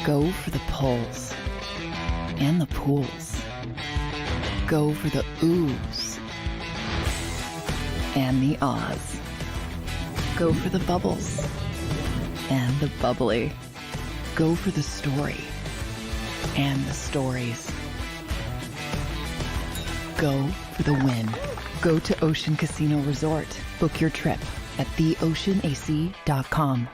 Go for the poles and the pools. Go for the oohs and the ahs. Go for the bubbles and the bubbly. Go for the story and the stories. Go for the win. Go to Ocean Casino Resort. Book your trip at theoceanac.com.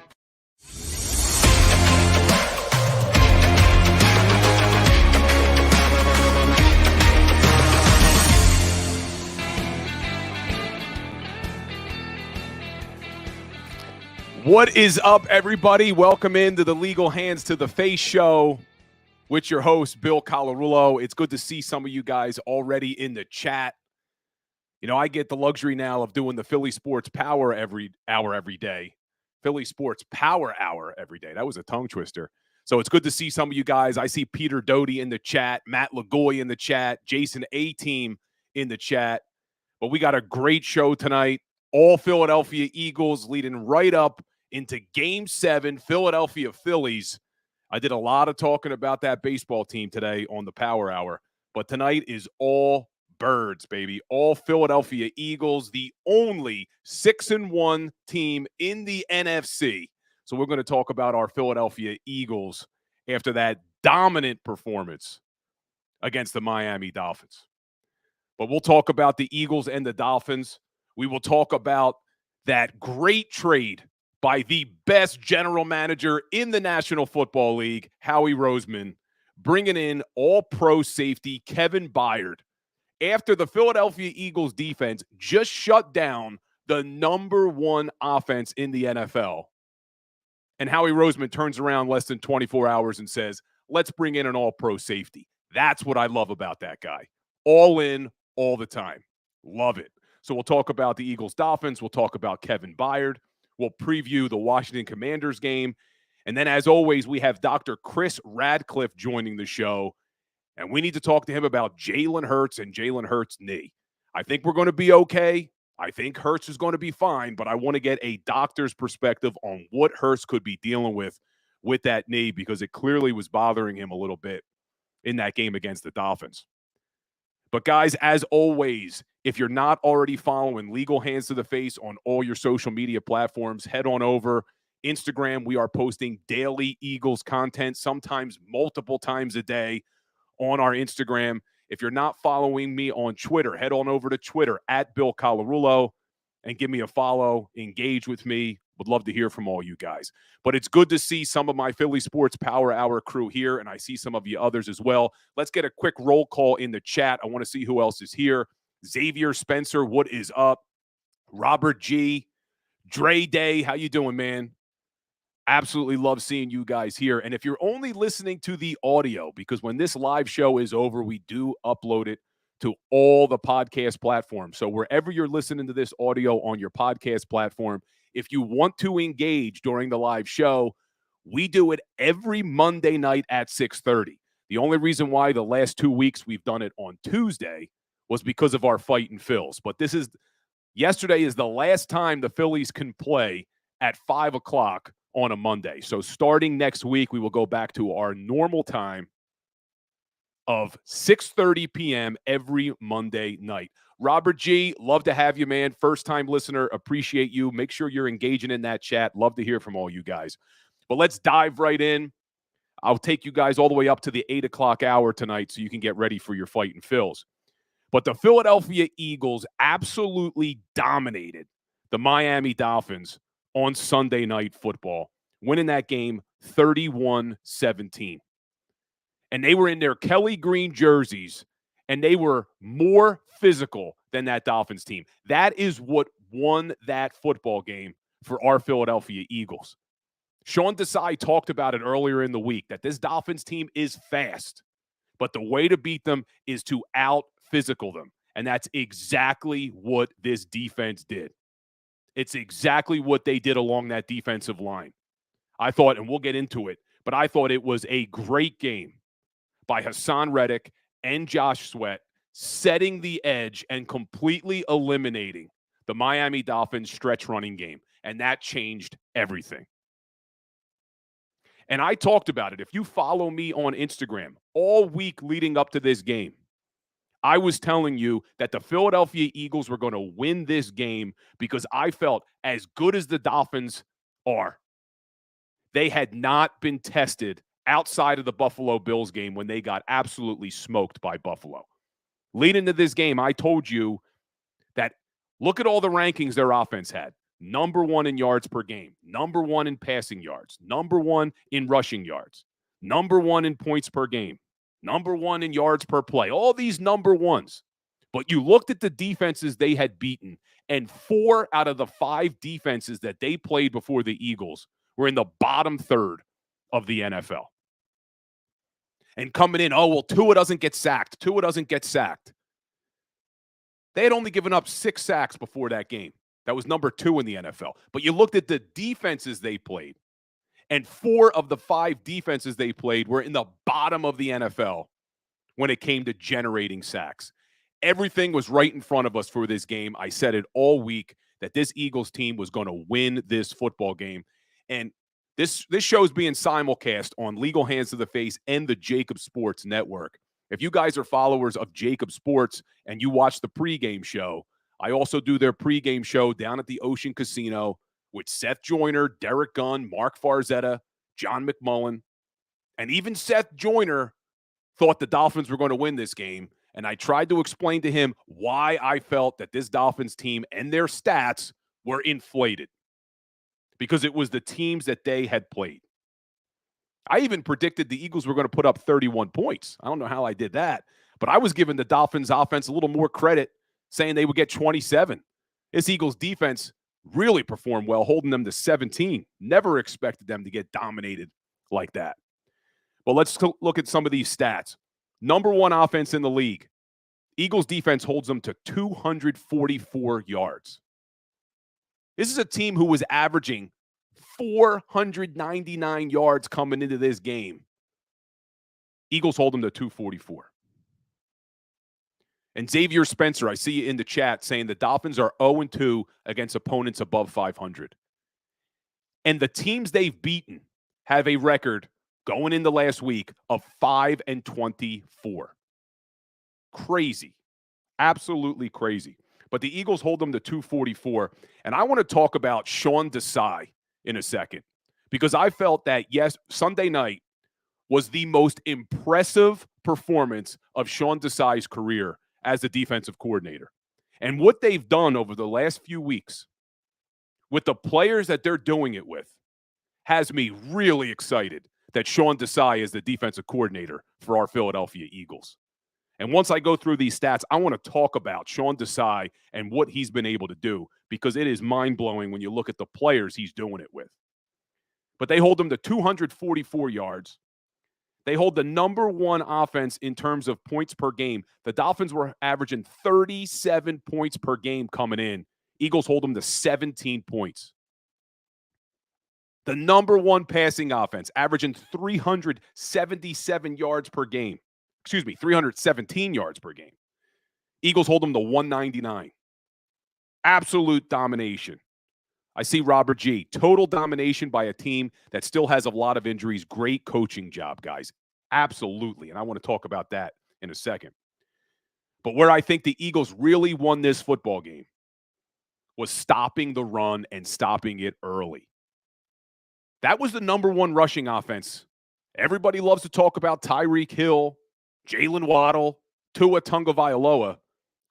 What is up, everybody? Welcome into the Legal Hands to the Face show with your host, Bill Colarulo. It's good to see some of you guys already in the chat. You know, I get the luxury now of doing the Philly Sports Power every day. Philly Sports Power Hour every day. That was a tongue twister. So it's good to see some of you guys. I see Peter Doty in the chat, Matt Lagoy in the chat, Jason A-Team in the chat. But we got a great show tonight. All Philadelphia Eagles leading right up into Game 7, Philadelphia Phillies. I did a lot of talking about that baseball team today on the Power Hour, but tonight is all birds, baby. All Philadelphia Eagles, the only 6-1 team in the NFC. So we're going to talk about our Philadelphia Eagles after that dominant performance against the Miami Dolphins. But we'll talk about the Eagles and the Dolphins. We will talk about that great trade by the best general manager in the National Football League, Howie Roseman, bringing in all-pro safety Kevin Byard after the Philadelphia Eagles defense just shut down the number one offense in the NFL. And Howie Roseman turns around less than 24 hours and says, let's bring in an all-pro safety. That's what I love about that guy. All in, all the time. Love it. So we'll talk about the Eagles-Dolphins. We'll talk about Kevin Byard. We'll preview the Washington Commanders game. And then, as always, we have Dr. Chris Radcliffe joining the show. And we need to talk to him about Jalen Hurts and Jalen Hurts' knee. I think we're going to be okay. I think Hurts is going to be fine. But I want to get a doctor's perspective on what Hurts could be dealing with that knee, because it clearly was bothering him a little bit in that game against the Dolphins. But guys, as always, if you're not already following Legal Hands to the Face on all your social media platforms, head on over. Instagram, we are posting daily Eagles content, sometimes multiple times a day on our Instagram. If you're not following me on Twitter, head on over to Twitter at Bill Colarulo and give me a follow. Engage with me. Would love to hear from all you guys. But it's good to see some of my Philly Sports Power Hour crew here, and I see some of you others as well. Let's get a quick roll call in the chat. I want to see who else is here. Xavier Spencer, what is up? Robert G. Dre Day, how you doing, man? Absolutely love seeing you guys here. And if you're only listening to the audio, because when this live show is over, we do upload it to all the podcast platforms. So wherever you're listening to this audio on your podcast platform, if you want to engage during the live show, we do it every Monday night at 6:30. The only reason why the last 2 weeks we've done it on Tuesday was because of our fight in Phils. But yesterday is the last time the Phillies can play at 5 o'clock on a Monday. So starting next week, we will go back to our normal time of 6:30 p.m. every Monday night. Robert G., love to have you, man. First-time listener, appreciate you. Make sure you're engaging in that chat. Love to hear from all you guys. But let's dive right in. I'll take you guys all the way up to the 8 o'clock hour tonight so you can get ready for your fight in Phils. But the Philadelphia Eagles absolutely dominated the Miami Dolphins on Sunday Night Football, winning that game 31-17. And they were in their Kelly Green jerseys, and they were more physical than that Dolphins team. That is what won that football game for our Philadelphia Eagles. Sean Desai talked about it earlier in the week, that this Dolphins team is fast, but the way to beat them is to out-physical them. And that's exactly what this defense did. It's exactly what they did along that defensive line. I thought, and we'll get into it, but I thought it was a great game by Hassan Reddick and Josh Sweat, setting the edge and completely eliminating the Miami Dolphins stretch running game. And that changed everything. And I talked about it. If you follow me on Instagram all week leading up to this game, I was telling you that the Philadelphia Eagles were going to win this game because I felt as good as the Dolphins are, they had not been tested outside of the Buffalo Bills game when they got absolutely smoked by Buffalo. Leading to this game, I told you that look at all the rankings their offense had. Number 1 in yards per game, number 1 in passing yards, number 1 in rushing yards, number 1 in points per game, number 1 in yards per play, all these number ones. But you looked at the defenses they had beaten, and 4 out of the 5 defenses that they played before the Eagles were in the bottom third of the NFL. And coming in, Tua doesn't get sacked. Tua doesn't get sacked. They had only given up 6 sacks before that game. That was number 2 in the NFL. But you looked at the defenses they played, and 4 of the 5 defenses they played were in the bottom of the NFL when it came to generating sacks. Everything was right in front of us for this game. I said it all week that this Eagles team was going to win this football game. And this show is being simulcast on Legal Hands to the Face and the JAKIB Sports Network. If you guys are followers of JAKIB Sports and you watch the pregame show, I also do their pregame show down at the Ocean Casino with Seth Joyner, Derek Gunn, Mark Farzetta, John McMullen. And even Seth Joyner thought the Dolphins were going to win this game. And I tried to explain to him why I felt that this Dolphins team and their stats were inflated. Because it was the teams that they had played. I even predicted the Eagles were going to put up 31 points. I don't know how I did that. But I was giving the Dolphins offense a little more credit, saying they would get 27. This Eagles defense really performed well, holding them to 17. Never expected them to get dominated like that. But let's look at some of these stats. Number 1 offense in the league. Eagles defense holds them to 244 yards. This is a team who was averaging 499 yards coming into this game. Eagles hold them to 244. And Xavier Spencer, I see you in the chat saying the Dolphins are 0-2 against opponents above 500. And the teams they've beaten have a record going into last week of 5-24. Crazy. Absolutely crazy. But the Eagles hold them to 244. And I want to talk about Sean Desai in a second. Because I felt that, yes, Sunday night was the most impressive performance of Sean Desai's career as the defensive coordinator. And what they've done over the last few weeks with the players that they're doing it with has me really excited that Sean Desai is the defensive coordinator for our Philadelphia Eagles. And once I go through these stats, I want to talk about Sean Desai and what he's been able to do because it is mind-blowing when you look at the players he's doing it with. But they hold them to 244 yards. They hold the number 1 offense in terms of points per game. The Dolphins were averaging 37 points per game coming in. Eagles hold them to 17 points. The number 1 passing offense, averaging 377 yards per game. 317 yards per game. Eagles hold them to 199. Absolute domination. I see Robert G. Total domination by a team that still has a lot of injuries. Great coaching job, guys. Absolutely. And I want to talk about that in a second. But where I think the Eagles really won this football game was stopping the run and stopping it early. That was the number 1 rushing offense. Everybody loves to talk about Tyreek Hill, Jalen Waddle, Tua Tagovailoa.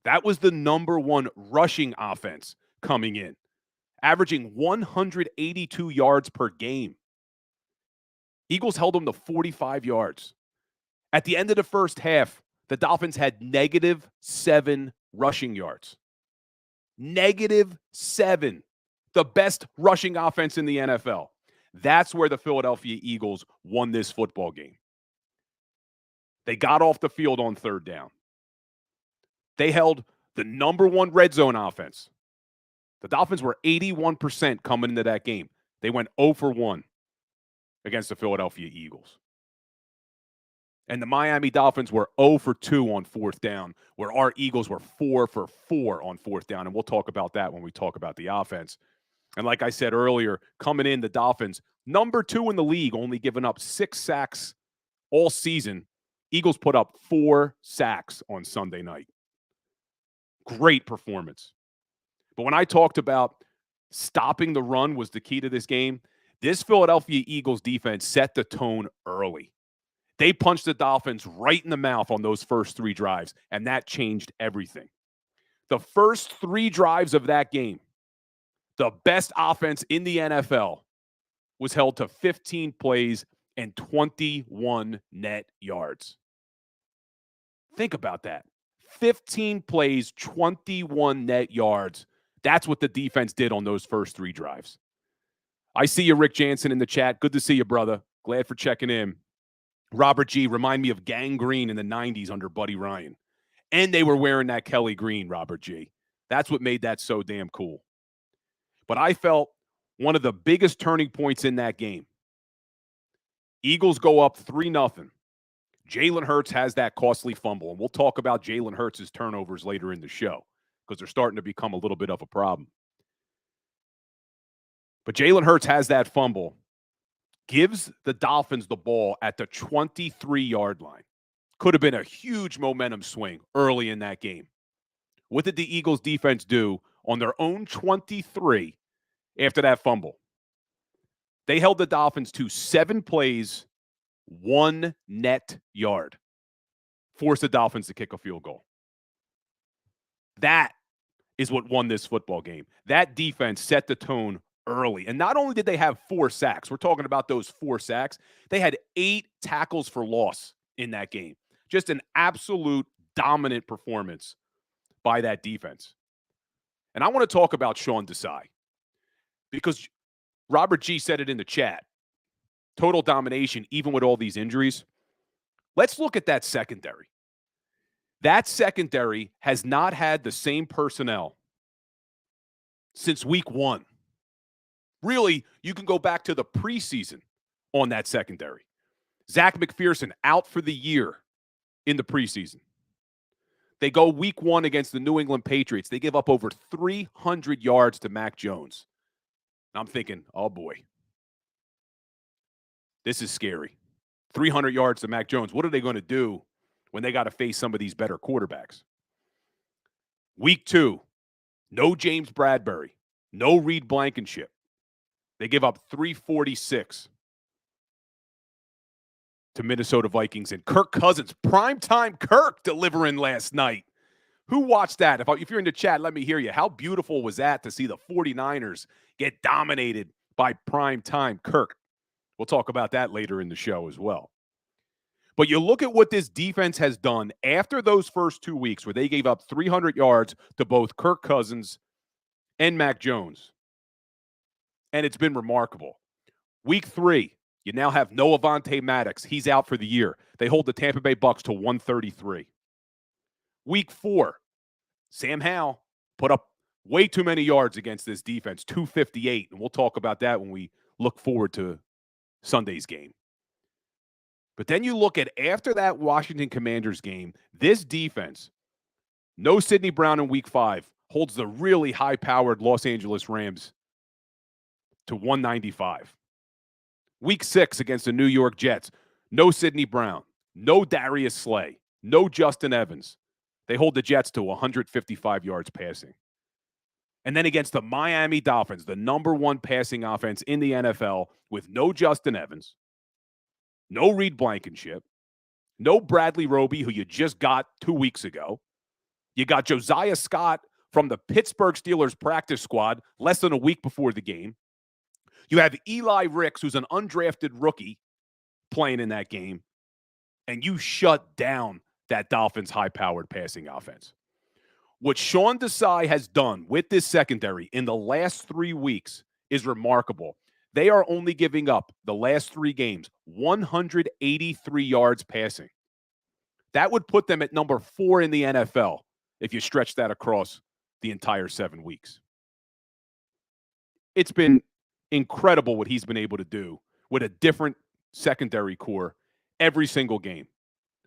That was the number 1 rushing offense coming in, averaging 182 yards per game. Eagles held them to 45 yards. At the end of the first half, the Dolphins had -7 rushing yards. -7. The best rushing offense in the NFL. That's where the Philadelphia Eagles won this football game. They got off the field on 3rd down. They held the number 1 red zone offense. The Dolphins were 81% coming into that game. They went 0 for 1 against the Philadelphia Eagles. And the Miami Dolphins were 0 for 2 on 4th down, where our Eagles were 4 for 4 on 4th down. And we'll talk about that when we talk about the offense. And like I said earlier, coming in, the Dolphins, Number 2 in the league, only giving up 6 sacks all season. Eagles put up 4 sacks on Sunday night. Great performance. But when I talked about stopping the run was the key to this game, this Philadelphia Eagles defense set the tone early. They punched the Dolphins right in the mouth on those first 3 drives, and that changed everything. The first 3 drives of that game, the best offense in the NFL was held to 15 plays and 21 net yards. Think about that. 15 plays, 21 net yards. That's what the defense did on those first 3 drives. I see you, Rick Jansen, in the chat. Good to see you, brother. Glad for checking in. Robert G, remind me of Gang Green in the 90s under Buddy Ryan. And they were wearing that Kelly Green, Robert G. That's what made that so damn cool. But I felt one of the biggest turning points in that game. Eagles go up 3-0. Jalen Hurts has that costly fumble, and we'll talk about Jalen Hurts' turnovers later in the show because they're starting to become a little bit of a problem. But Jalen Hurts has that fumble, gives the Dolphins the ball at the 23-yard line. Could have been a huge momentum swing early in that game. What did the Eagles defense do on their own 23 after that fumble? They held the Dolphins to 7 plays, 1 net yard. Forced the Dolphins to kick a field goal. That is what won this football game. That defense set the tone early. And not only did they have 4 sacks, we're talking about those 4 sacks, they had 8 tackles for loss in that game. Just an absolute dominant performance by that defense. And I want to talk about Sean Desai because Robert G said it in the chat. Total domination, even with all these injuries. Let's look at that secondary. That secondary has not had the same personnel since week 1. Really, you can go back to the preseason on that secondary. Zach McPherson out for the year in the preseason. They go week 1 against the New England Patriots. They give up over 300 yards to Mac Jones. I'm thinking, oh boy, this is scary. 300 yards to Mac Jones. What are they going to do when they got to face some of these better quarterbacks? Week 2, no James Bradbury, no Reed Blankenship. They give up 346 to Minnesota Vikings. And Kirk Cousins, primetime Kirk, delivering last night. Who watched that? If you're in the chat, let me hear you. How beautiful was that to see the 49ers get dominated by primetime Kirk? We'll talk about that later in the show as well. But you look at what this defense has done after those first 2 weeks where they gave up 300 yards to both Kirk Cousins and Mac Jones. And it's been remarkable. Week 3, you now have no Avonte Maddox. He's out for the year. They hold the Tampa Bay Bucks to 133. Week 4, Sam Howell put up way too many yards against this defense, 258. And we'll talk about that when we look forward to Sunday's game. But then you look at after that Washington Commanders game, this defense, no Sidney Brown in week 5, holds the really high-powered Los Angeles Rams to 195. Week 6 against the New York Jets, no Sidney Brown, no Darius Slay, no Justin Evans. They hold the Jets to 155 yards passing. And then against the Miami Dolphins, the number 1 passing offense in the NFL, with no Justin Evans, no Reed Blankenship, no Bradley Roby, who you just got 2 weeks ago. You got Josiah Scott from the Pittsburgh Steelers practice squad less than a week before the game. You have Eli Ricks, who's an undrafted rookie, playing in that game. And you shut down that Dolphins high-powered passing offense. What Sean Desai has done with this secondary in the last 3 weeks is remarkable. They are only giving up, the last 3 games, 183 yards passing. That would put them at number 4 in the NFL if you stretch that across the entire 7 weeks. It's been incredible what he's been able to do with a different secondary core every single game,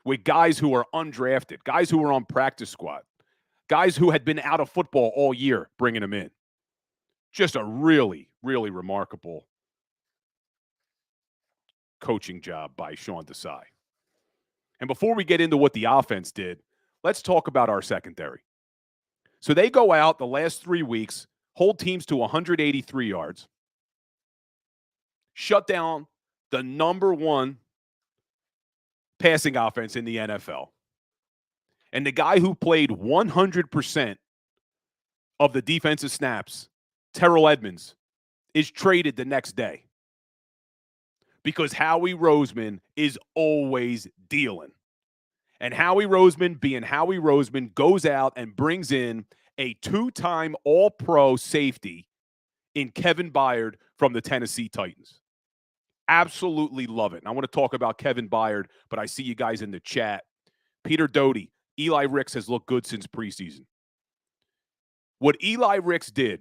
with guys who are undrafted, guys who are on practice squad, guys who had been out of football all year, bringing them in. Just a really, really remarkable coaching job by Sean Desai. And before we get into what the offense did, let's talk about our secondary. So they go out the last 3 weeks, hold teams to 183 yards, shut down the number one passing offense in the NFL. And the guy who played 100% of the defensive snaps, Terrell Edmunds, is traded the next day. Because Howie Roseman is always dealing. And Howie Roseman, being Howie Roseman, goes out and brings in a 2-time All-Pro safety in Kevin Byard from the Tennessee Titans. Absolutely love it. And I want to talk about Kevin Byard, but I see you guys in the chat. Peter Doty, Eli Ricks has looked good since preseason. What Eli Ricks did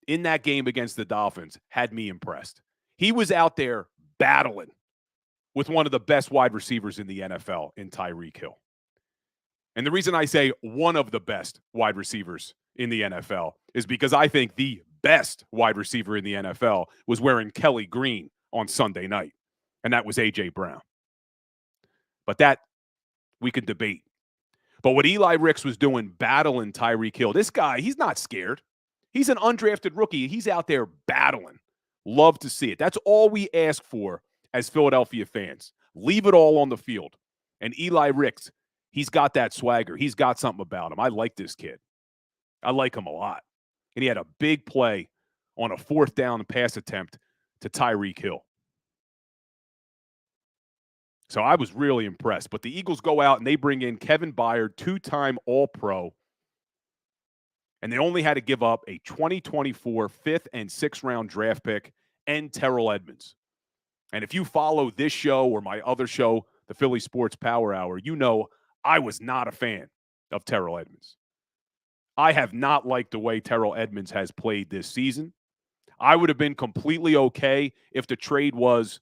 in that game against the Dolphins had me impressed. He was out there battling with one of the best wide receivers in the NFL in Tyreek Hill. And the reason I say one of the best wide receivers in the NFL is because I think the best wide receiver in the NFL was wearing Kelly green on Sunday night, and that was A.J. Brown. But that we can debate. But what Eli Ricks was doing, battling Tyreek Hill, this guy, he's not scared. He's an undrafted rookie. He's out there battling. Love to see it. That's all we ask for as Philadelphia fans. Leave it all on the field. And Eli Ricks, he's got that swagger. He's got something about him. I like this kid. I like him a lot. And he had a big play on a 4th down pass attempt to Tyreek Hill. So I was really impressed. But the Eagles go out and they bring in Kevin Byard, 2-time All-Pro. And they only had to give up a 2024 5th and 6th round draft pick and Terrell Edmunds. And if you follow this show or my other show, the Philly Sports Power Hour, you know I was not a fan of Terrell Edmunds. I have not liked the way Terrell Edmunds has played this season. I would have been completely okay if the trade was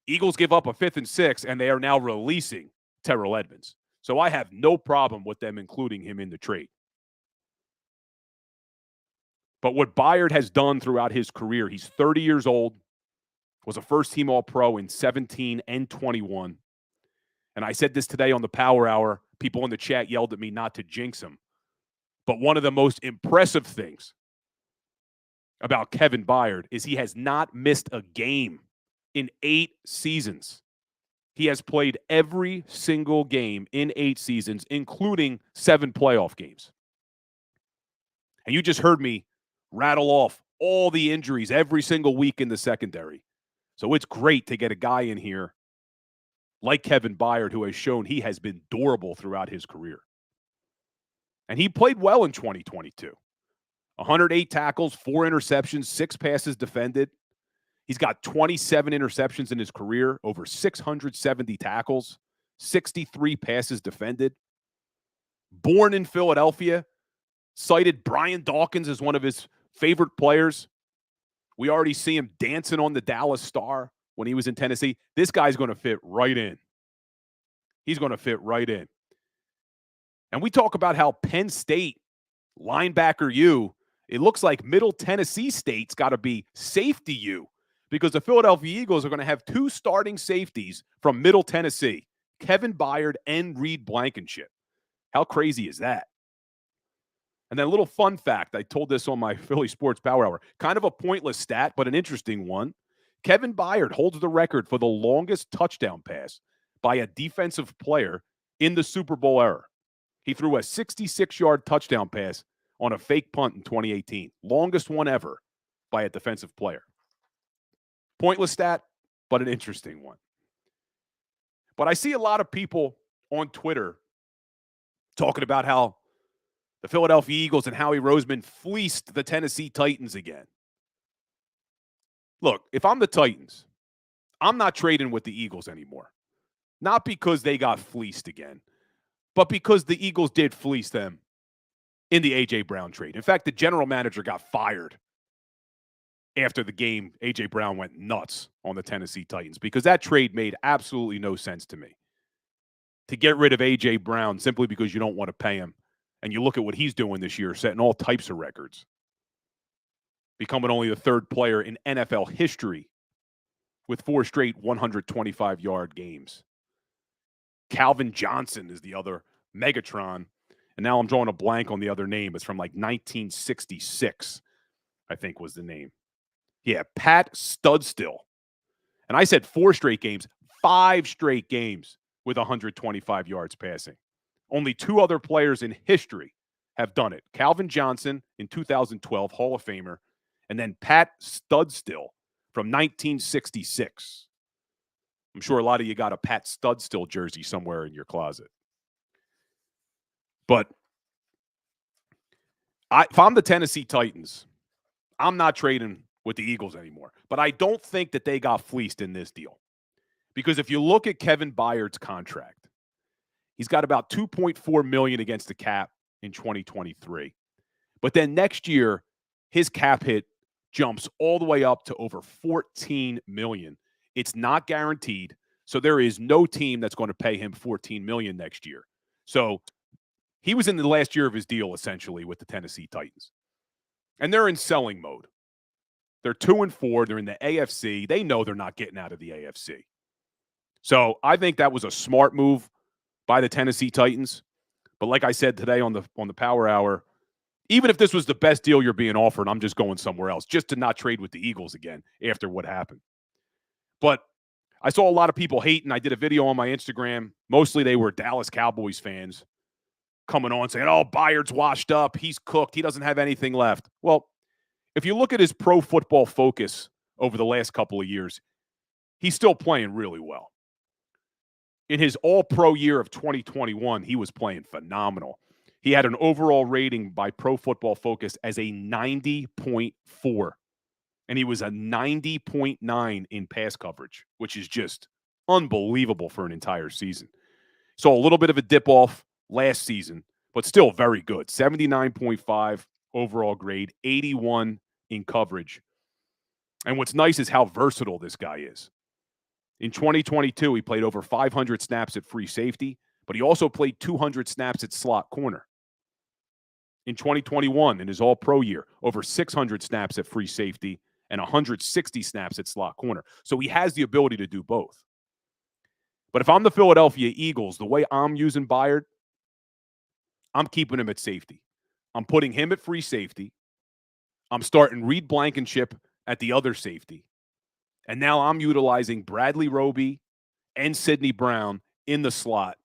Eagles give up a 5th and 6th and they are now releasing Terrell Edmunds. So I have no problem with them including him in the trade. But what Byard has done throughout his career, he's 30 years old, was a first-team All-Pro in 17 and 21. And I said this today on the Power Hour. People in the chat yelled at me not to jinx him. But one of the most impressive things about Kevin Byard is he has not missed a game in 8 seasons. He has played every single game in 8 seasons, including 7 playoff games. And you just heard me rattle off all the injuries every single week in the secondary. So it's great to get a guy in here like Kevin Byard who has shown he has been durable throughout his career. And he played well in 2022. 108 tackles, 4 interceptions, 6 passes defended. He's got 27 interceptions in his career, over 670 tackles, 63 passes defended. Born in Philadelphia, cited Brian Dawkins as one of his favorite players. We already see him dancing on the Dallas Star when he was in Tennessee. This guy's going to fit right in. He's going to fit right in. And we talk about how Penn State, linebacker U, it looks like Middle Tennessee State's got to be safety U because the Philadelphia Eagles are going to have 2 starting safeties from Middle Tennessee, Kevin Byard and Reed Blankenship. How crazy is that? And then a little fun fact, I told this on my Philly Sports Power Hour, kind of a pointless stat, but an interesting one. Kevin Byard holds the record for the longest touchdown pass by a defensive player in the Super Bowl era. He threw a 66-yard touchdown pass on a fake punt in 2018. Longest one ever by a defensive player. Pointless stat, but an interesting one. But I see a lot of people on Twitter talking about how the Philadelphia Eagles and Howie Roseman fleeced the Tennessee Titans again. Look, if I'm the Titans, I'm not trading with the Eagles anymore. Not because they got fleeced again, but because the Eagles did fleece them in the A.J. Brown trade. In fact, the general manager got fired after the game. A.J. Brown went nuts on the Tennessee Titans because that trade made absolutely no sense to me. To get rid of A.J. Brown simply because you don't want to pay him. And you look at what he's doing this year, setting all types of records. Becoming only the 3rd player in NFL history with 4 straight 125-yard games. Calvin Johnson is the other Megatron. And now I'm drawing a blank on the other name. It's from like 1966, I think was the name. Yeah, Pat Studstill. And I said 4 straight games, 5 straight games with 125 yards passing. Only 2 other players in history have done it. Calvin Johnson in 2012, Hall of Famer, and then Pat Studstill from 1966. I'm sure a lot of you got a Pat Studstill jersey somewhere in your closet. But if I'm the Tennessee Titans, I'm not trading with the Eagles anymore. But I don't think that they got fleeced in this deal. Because if you look at Kevin Byard's contract, he's got about $2.4 million against the cap in 2023. But then next year, his cap hit jumps all the way up to over $14 million. It's not guaranteed, so there is no team that's going to pay him $14 million next year. So he was in the last year of his deal, essentially, with the Tennessee Titans. And they're in selling mode. They're 2-4. They're in the AFC. They know they're not getting out of the AFC. So I think that was a smart move by the Tennessee Titans. But like I said today on the Power Hour, even if this was the best deal you're being offered, I'm just going somewhere else just to not trade with the Eagles again after what happened. But I saw a lot of people hating. I did a video on my Instagram. Mostly they were Dallas Cowboys fans coming on saying, oh, Byard's washed up. He's cooked. He doesn't have anything left. Well, if you look at his Pro Football Focus over the last couple of years, he's still playing really well. In his all-pro year of 2021, he was playing phenomenal. He had an overall rating by Pro Football Focus as a 90.4, and he was a 90.9 in pass coverage, which is just unbelievable for an entire season. So a little bit of a dip-off last season, but still very good. 79.5 overall grade, 81 in coverage. And what's nice is how versatile this guy is. In 2022, he played over 500 snaps at free safety, but he also played 200 snaps at slot corner. In 2021, in his all-pro year, over 600 snaps at free safety and 160 snaps at slot corner. So he has the ability to do both. But if I'm the Philadelphia Eagles, the way I'm using Byard, I'm keeping him at safety. I'm putting him at free safety. I'm starting Reed Blankenship at the other safety. And now I'm utilizing Bradley Roby and Sidney Brown in the slot.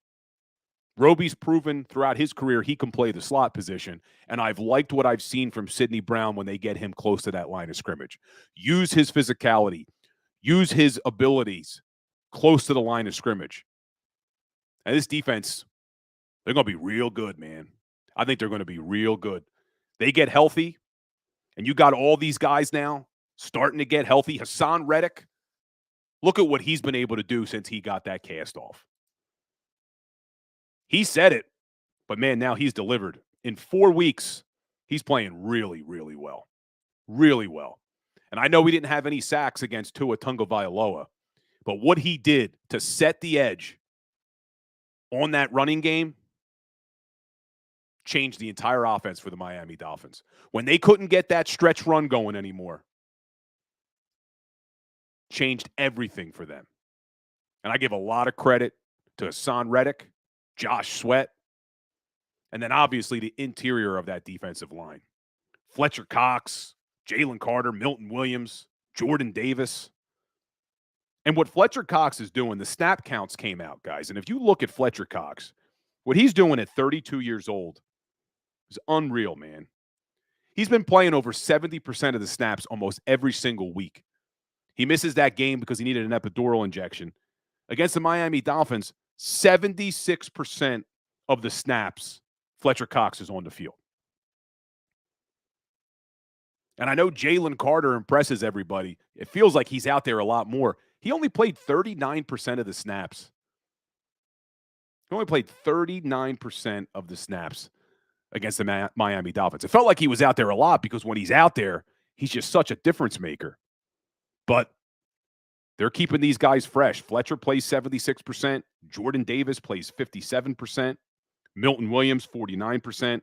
Roby's proven throughout his career he can play the slot position, and I've liked what I've seen from Sidney Brown when they get him close to that line of scrimmage. Use his physicality. Use his abilities close to the line of scrimmage. And this defense, they're going to be real good, man. I think they're going to be real good. They get healthy, and you got all these guys now starting to get healthy. Hassan Reddick, look at what he's been able to do since he got that cast off. He said it, but man, now he's delivered. In 4 weeks, he's playing really, really well. Really well. And I know we didn't have any sacks against Tua Tagovailoa, but what he did to set the edge on that running game changed the entire offense for the Miami Dolphins. When they couldn't get that stretch run going anymore, changed everything for them. And I give a lot of credit to Hassan Reddick, Josh Sweat, and then obviously the interior of that defensive line. Fletcher Cox, Jalen Carter, Milton Williams, Jordan Davis. And what Fletcher Cox is doing, the snap counts came out, guys. And if you look at Fletcher Cox, what he's doing at 32 years old is unreal, man. He's been playing over 70% of the snaps almost every single week. He misses that game because he needed an epidural injection. Against the Miami Dolphins, 76% of the snaps, Fletcher Cox is on the field. And I know Jalen Carter impresses everybody. It feels like he's out there a lot more. He only played 39% of the snaps. He only played 39% of the snaps against the Miami Dolphins. It felt like he was out there a lot because when he's out there, he's just such a difference maker. But they're keeping these guys fresh. Fletcher plays 76%. Jordan Davis plays 57%. Milton Williams, 49%.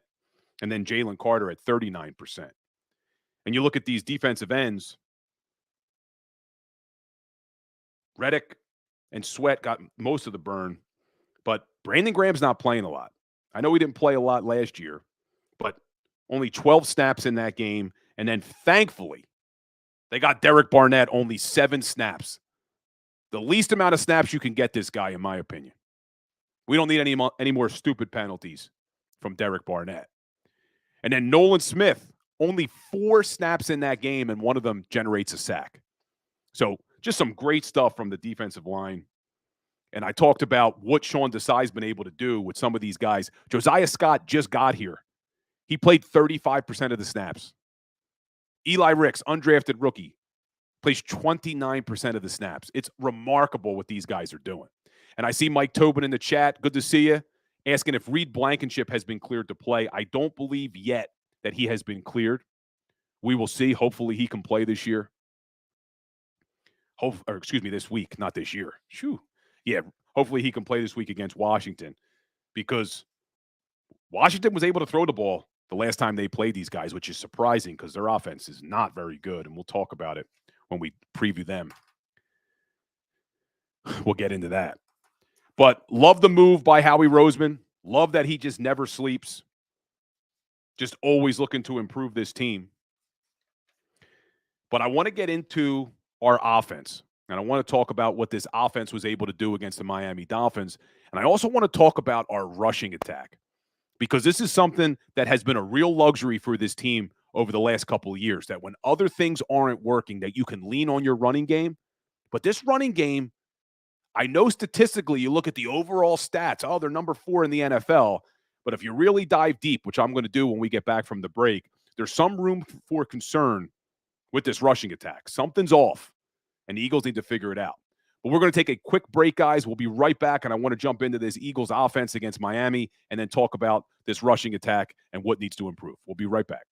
And then Jalen Carter at 39%. And you look at these defensive ends, Reddick and Sweat got most of the burn, but Brandon Graham's not playing a lot. I know he didn't play a lot last year, but only 12 snaps in that game. And then thankfully, they got Derek Barnett only 7 snaps. The least amount of snaps you can get this guy, in my opinion. We don't need any more stupid penalties from Derek Barnett. And then Nolan Smith, only 4 snaps in that game, and one of them generates a sack. So just some great stuff from the defensive line. And I talked about what Sean Desai's been able to do with some of these guys. Josiah Scott just got here. He played 35% of the snaps. Eli Ricks, undrafted rookie, plays 29% of the snaps. It's remarkable what these guys are doing. And I see Mike Tobin in the chat. Good to see you. Asking if Reed Blankenship has been cleared to play. I don't believe yet that he has been cleared. We will see. Hopefully he can play this year. This week, not this year. Yeah, hopefully he can play this week against Washington, because Washington was able to throw the ball the last time they played these guys, which is surprising because their offense is not very good, and we'll talk about it when we preview them. We'll get into that. But love the move by Howie Roseman. Love that he just never sleeps. Just always looking to improve this team. But I want to get into our offense, and I want to talk about what this offense was able to do against the Miami Dolphins. And I also want to talk about our rushing attack, because this is something that has been a real luxury for this team over the last couple of years, that when other things aren't working, that you can lean on your running game. But this running game, I know statistically you look at the overall stats, they're number 4 in the NFL. But if you really dive deep, which I'm going to do when we get back from the break, there's some room for concern with this rushing attack. Something's off, and the Eagles need to figure it out. But we're going to take a quick break, guys. We'll be right back, and I want to jump into this Eagles offense against Miami and then talk about this rushing attack and what needs to improve. We'll be right back.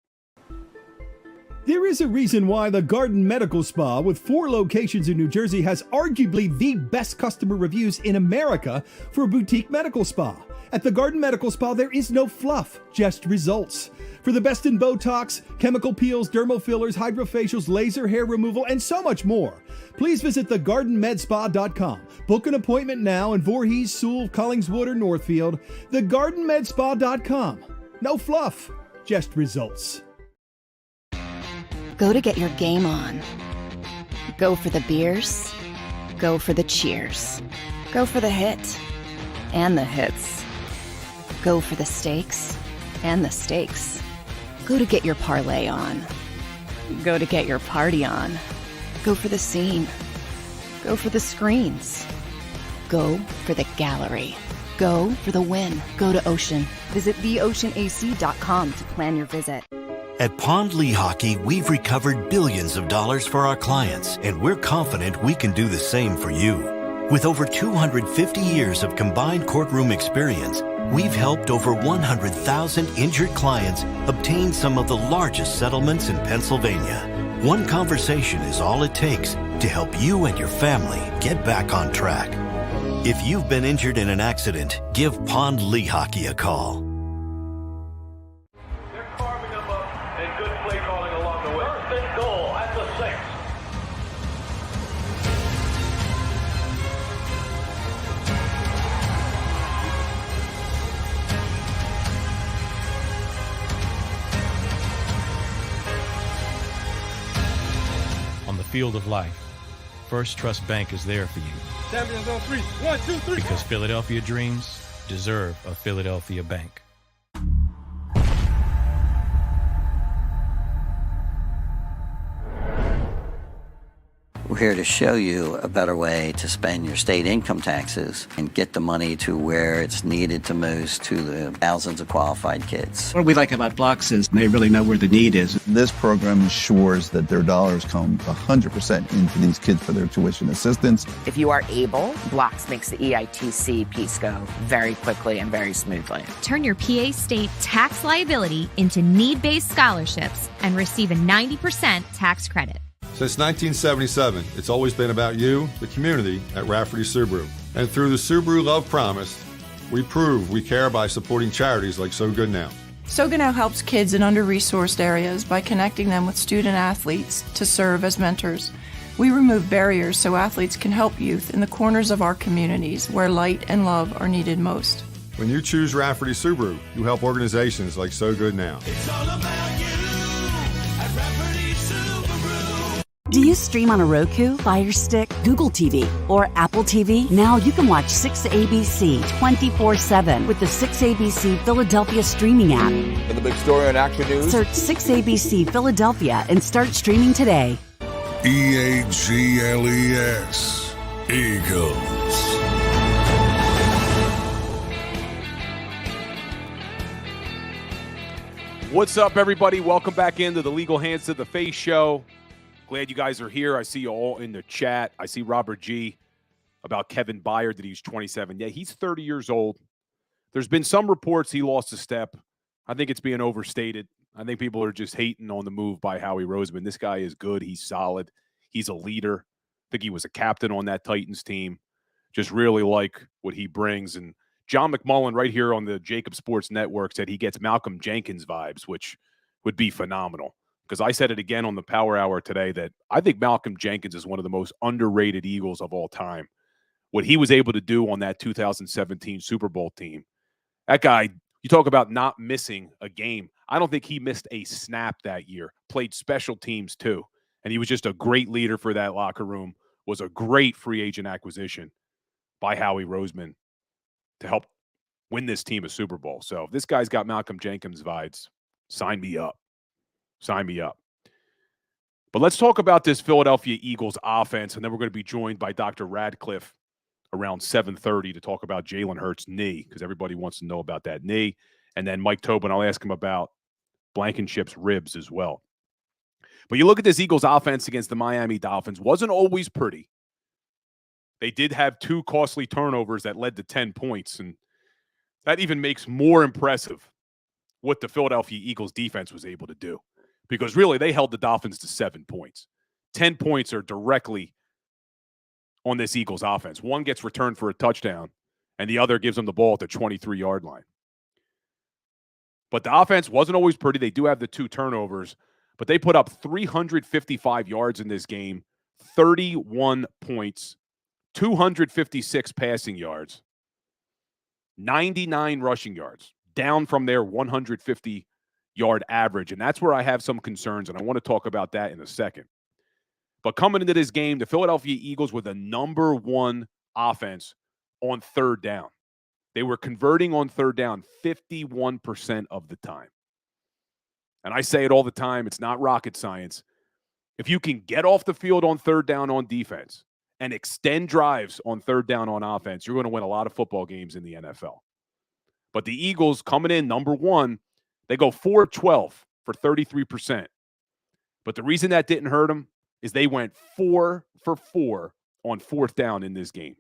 There is a reason why the Garden Medical Spa, with 4 locations in New Jersey, has arguably the best customer reviews in America for a boutique medical spa. At the Garden Medical Spa, there is no fluff, just results. For the best in Botox, chemical peels, dermal fillers, hydrofacials, laser hair removal, and so much more, please visit thegardenmedspa.com. Book an appointment now in Voorhees, Sewell, Collingswood, or Northfield. Thegardenmedspa.com. No fluff, just results. Go to get your game on. Go for the beers. Go for the cheers. Go for the hit and the hits. Go for the stakes and the stakes. Go to get your parlay on. Go to get your party on. Go for the scene. Go for the screens. Go for the gallery. Go for the win. Go to Ocean. Visit theoceanac.com to plan your visit. At Pond Lehocky, we've recovered billions of dollars for our clients, and we're confident we can do the same for you. With over 250 years of combined courtroom experience, we've helped over 100,000 injured clients obtain some of the largest settlements in Pennsylvania. One conversation is all it takes to help you and your family get back on track. If you've been injured in an accident, give Pond Lehocky a call. Field of life, First Trust Bank is there for you. Champions on 3. 1, 2, 3. Because Philadelphia dreams deserve a Philadelphia bank. We're here to show you a better way to spend your state income taxes and get the money to where it's needed to most, to the thousands of qualified kids. What we like about Blocks is they really know where the need is. This program ensures that their dollars come 100% into these kids for their tuition assistance. If you are able, Blocks makes the EITC piece go very quickly and very smoothly. Turn your PA state tax liability into need-based scholarships and receive a 90% tax credit. Since 1977, it's always been about you, the community, at Rafferty Subaru. And through the Subaru Love Promise, we prove we care by supporting charities like So Good Now. So Good Now helps kids in under-resourced areas by connecting them with student athletes to serve as mentors. We remove barriers so athletes can help youth in the corners of our communities where light and love are needed most. When you choose Rafferty Subaru, you help organizations like So Good Now. It's all about you at Rafferty Subaru. Do you stream on a Roku, Fire Stick, Google TV, or Apple TV? Now you can watch 6ABC 24/7 with the 6ABC Philadelphia streaming app. And the big story on Action News? Search 6ABC Philadelphia and start streaming today. EAGLES, Eagles. What's up, everybody? Welcome back into the Legal Hands to the Face show. Glad you guys are here. I see you all in the chat. I see Robert G. about Kevin Byard that he's 27. Yeah, he's 30 years old. There's been some reports he lost a step. I think it's being overstated. I think people are just hating on the move by Howie Roseman. This guy is good. He's solid. He's a leader. I think he was a captain on that Titans team. Just really like what he brings. And John McMullen right here on the JAKIB Sports Network said he gets Malcolm Jenkins vibes, which would be phenomenal. Because I said it again on the Power Hour today that I think Malcolm Jenkins is one of the most underrated Eagles of all time. What he was able to do on that 2017 Super Bowl team, that guy, you talk about not missing a game. I don't think he missed a snap that year. Played special teams too. And he was just a great leader for that locker room. Was a great free agent acquisition by Howie Roseman to help win this team a Super Bowl. So if this guy's got Malcolm Jenkins vibes, sign me up. Sign me up. But let's talk about this Philadelphia Eagles offense, and then we're going to be joined by Dr. Radcliffe around 7:30 to talk about Jalen Hurts' knee, because everybody wants to know about that knee. And then Mike Tobin, I'll ask him about Blankenship's ribs as well. But you look at this Eagles offense against the Miami Dolphins, wasn't always pretty. They did have 2 costly turnovers that led to 10 points, and that even makes more impressive what the Philadelphia Eagles defense was able to do. Because really, they held the Dolphins to 7 points. 10 points are directly on this Eagles offense. One gets returned for a touchdown, and the other gives them the ball at the 23-yard line. But the offense wasn't always pretty. They do have the 2 turnovers, but they put up 355 yards in this game, 31 points, 256 passing yards, 99 rushing yards, down from their 150-yard average. And that's where I have some concerns, and I want to talk about that in a second. But coming into this game, the Philadelphia Eagles were the number 1 offense on third down. They were converting on third down 51% of the time. And I say it all the time, it's not rocket science. If you can get off the field on third down on defense and extend drives on third down on offense, you're going to win a lot of football games in the NFL. But the Eagles coming in number 1, they go 4-12 for 33%. But the reason that didn't hurt them is they went 4 for 4 on fourth down in this game.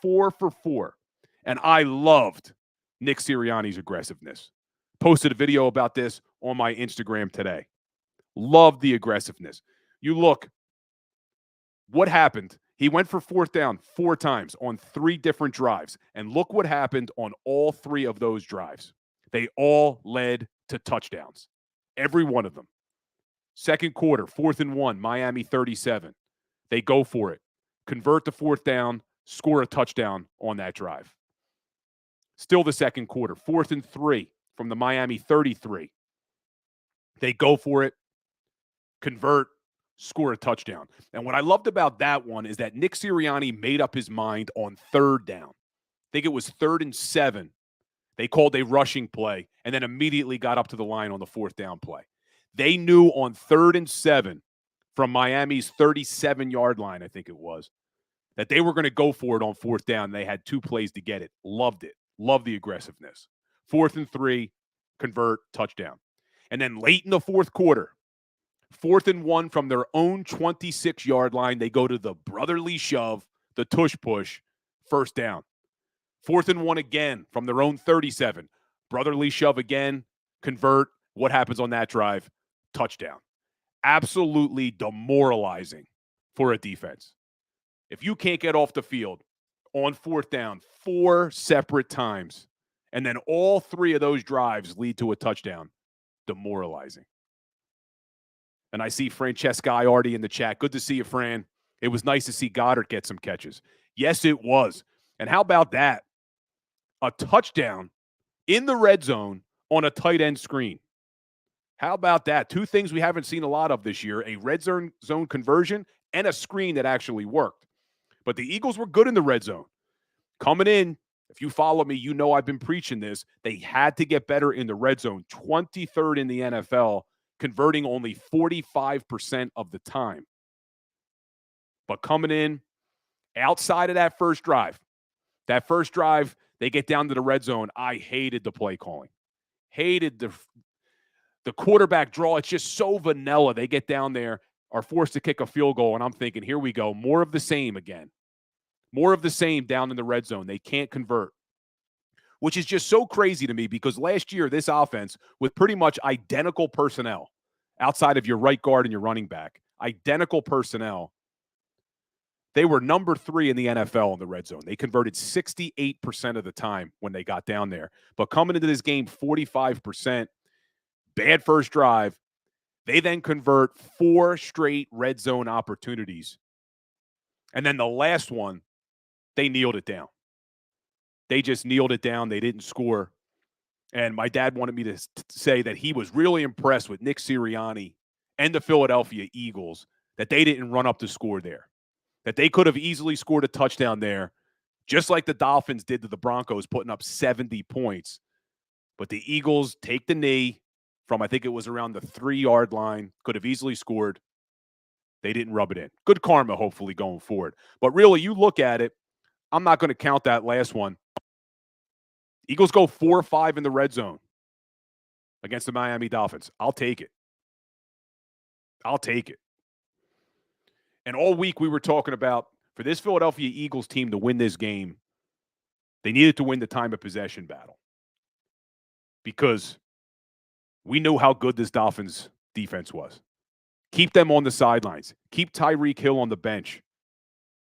4 for 4. And I loved Nick Sirianni's aggressiveness. Posted a video about this on my Instagram today. Loved the aggressiveness. You look, what happened? He went for fourth down 4 times on 3 different drives. And look what happened on all 3 of those drives. They all led to touchdowns. Every one of them. Second quarter, 4th and 1, Miami 37. They go for it. Convert the fourth down, score a touchdown on that drive. Still the second quarter, 4th and 3 from the Miami 33. They go for it, convert, score a touchdown. And what I loved about that one is that Nick Sirianni made up his mind on third down. I think it was 3rd and 7. They called a rushing play and then immediately got up to the line on the fourth down play. They knew on 3rd and 7 from Miami's 37-yard line, I think it was, that they were going to go for it on fourth down. They had 2 plays to get it. Loved it. Loved the aggressiveness. 4th and 3, convert, touchdown. And then late in the fourth quarter, 4th and 1 from their own 26-yard line, they go to the brotherly shove, the tush push, first down. 4th and 1 again from their own 37. Brotherly shove again, convert. What happens on that drive? Touchdown. Absolutely demoralizing for a defense. If you can't get off the field on fourth down 4 separate times, and then all 3 of those drives lead to a touchdown, demoralizing. And I see Francesca Iardi in the chat. Good to see you, Fran. It was nice to see Goddard get some catches. Yes, it was. And how about that? A touchdown in the red zone on a tight end screen. How about that? Two things we haven't seen a lot of this year, a red zone conversion and a screen that actually worked. But the Eagles were good in the red zone. Coming in, if you follow me, you know I've been preaching this. They had to get better in the red zone. 23rd in the NFL, converting only 45% of the time. But coming in, outside of that first drive, they get down to the red zone. I hated the play calling. Hated the quarterback draw. It's just so vanilla. They get down there, are forced to kick a field goal, and I'm thinking, here we go. More of the same again. More of the same down in the red zone. They can't convert, which is just so crazy to me because last year, this offense, with pretty much identical personnel, outside of your right guard and your running back, identical personnel, they were number 3 in the NFL in the red zone. They converted 68% of the time when they got down there. But coming into this game, 45%, bad first drive. They then convert 4 straight red zone opportunities. And then the last one, they kneeled it down. They just kneeled it down. They didn't score. And my dad wanted me to say that he was really impressed with Nick Sirianni and the Philadelphia Eagles, that they didn't run up the score there. That they could have easily scored a touchdown there, just like the Dolphins did to the Broncos, putting up 70 points. But the Eagles take the knee from, I think it was around the 3-yard line, could have easily scored. They didn't rub it in. Good karma, hopefully, going forward. But really, you look at it, I'm not going to count that last one. Eagles go 4-5 in the red zone against the Miami Dolphins. I'll take it. I'll take it. And all week we were talking about, for this Philadelphia Eagles team to win this game, they needed to win the time of possession battle. Because we knew how good this Dolphins defense was. Keep them on the sidelines. Keep Tyreek Hill on the bench.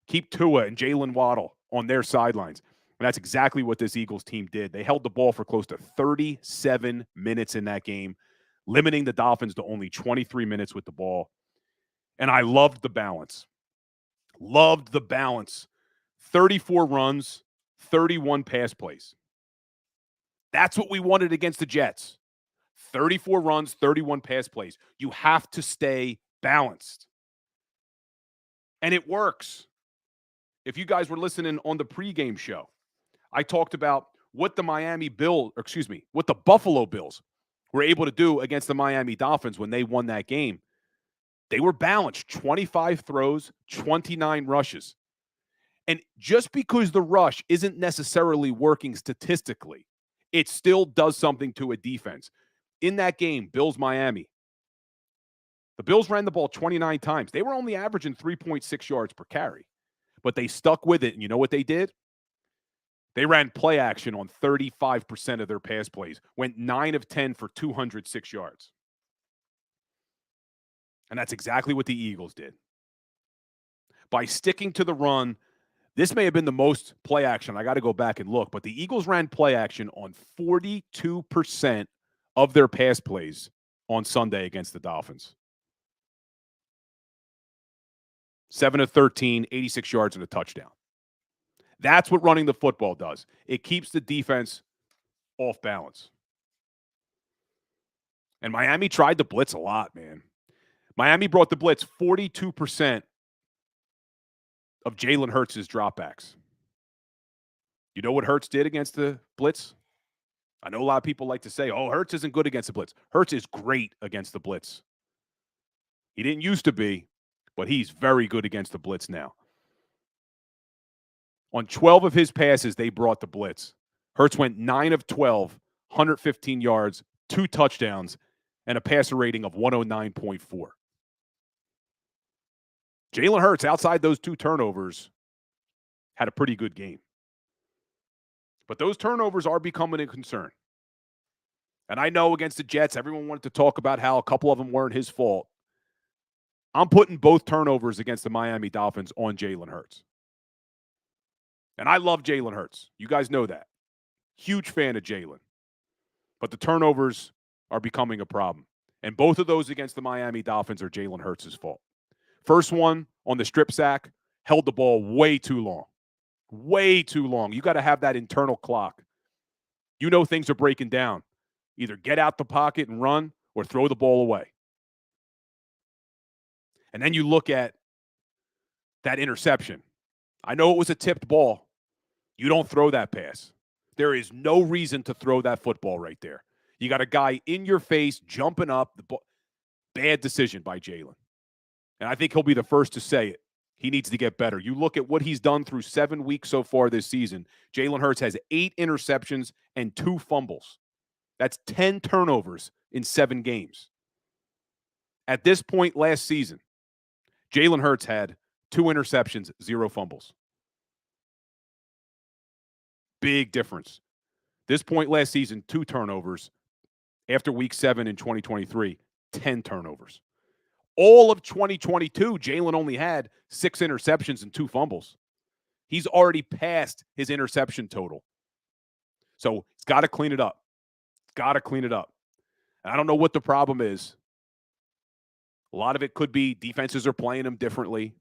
Keep Tua and Jalen Waddle on their sidelines. And that's exactly what this Eagles team did. They held the ball for close to 37 minutes in that game, limiting the Dolphins to only 23 minutes with the ball. And I loved the balance. Loved the balance. 34 runs, 31 pass plays. That's what we wanted against the Jets. 34 runs, 31 pass plays. You have to stay balanced. And it works. If you guys were listening on the pregame show, I talked about what the what the Buffalo Bills were able to do against the Miami Dolphins when they won that game. They were balanced, 25 throws, 29 rushes. And just because the rush isn't necessarily working statistically, it still does something to a defense. In that game, Bills-Miami, the Bills ran the ball 29 times. They were only averaging 3.6 yards per carry, but they stuck with it. And you know what they did? They ran play action on 35% of their pass plays, went 9 of 10 for 206 yards. And that's exactly what the Eagles did. By sticking to the run, this may have been the most play action. I got to go back and look, but the Eagles ran play action on 42% of their pass plays on Sunday against the Dolphins. 7 of 13, 86 yards and a touchdown. That's what running the football does. It keeps the defense off balance. And Miami tried to blitz a lot, man. Miami brought the blitz 42% of Jalen Hurts' dropbacks. You know what Hurts did against the blitz? I know a lot of people like to say, oh, Hurts isn't good against the blitz. Hurts is great against the blitz. He didn't used to be, but he's very good against the blitz now. On 12 of his passes, they brought the blitz. Hurts went 9 of 12, 115 yards, 2 touchdowns, and a passer rating of 109.4. Jalen Hurts, outside those 2 turnovers, had a pretty good game. But those turnovers are becoming a concern. And I know against the Jets, everyone wanted to talk about how a couple of them weren't his fault. I'm putting both turnovers against the Miami Dolphins on Jalen Hurts. And I love Jalen Hurts. You guys know that. Huge fan of Jalen. But the turnovers are becoming a problem. And both of those against the Miami Dolphins are Jalen Hurts' fault. First one on the strip sack, held the ball way too long. Way too long. You got to have that internal clock. You know things are breaking down. Either get out the pocket and run or throw the ball away. And then you look at that interception. I know it was a tipped ball. You don't throw that pass. There is no reason to throw that football right there. You got a guy in your face, jumping up. Bad decision by Jalen. And I think he'll be the first to say it. He needs to get better. You look at what he's done through 7 weeks so far this season. Jalen Hurts has 8 interceptions and 2 fumbles. That's 10 turnovers in 7 games. At this point last season, Jalen Hurts had 2 interceptions, 0 fumbles. Big difference. This point last season, 2 turnovers. After week 7 in 2023, 10 turnovers. All of 2022, Jalen only had 6 interceptions and 2 fumbles. He's already passed his interception total. So he's got to clean it up. Got to clean it up. And I don't know what the problem is. A lot of it could be defenses are playing him differently.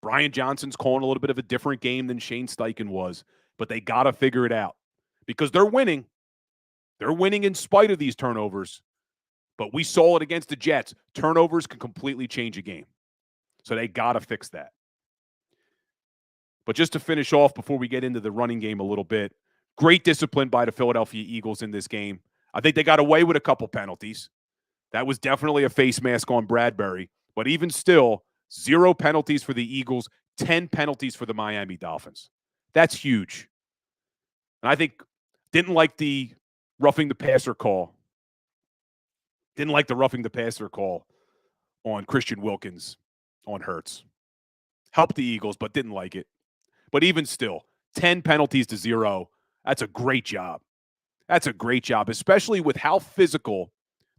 Brian Johnson's calling a little bit of a different game than Shane Steichen was, but they got to figure it out because they're winning. They're winning in spite of these turnovers, but we saw it against the Jets. Turnovers can completely change a game, so they got to fix that. But just to finish off before we get into the running game a little bit, great discipline by the Philadelphia Eagles in this game. I think they got away with a couple penalties. That was definitely a face mask on Bradbury. But even still, 0 penalties for the Eagles, 10 penalties for the Miami Dolphins. That's huge. And I think didn't like the roughing the passer call. Didn't like the roughing the passer call on Christian Wilkins on Hurts. Helped the Eagles, but didn't like it. But even still, 10 penalties to 0. That's a great job. That's a great job, especially with how physical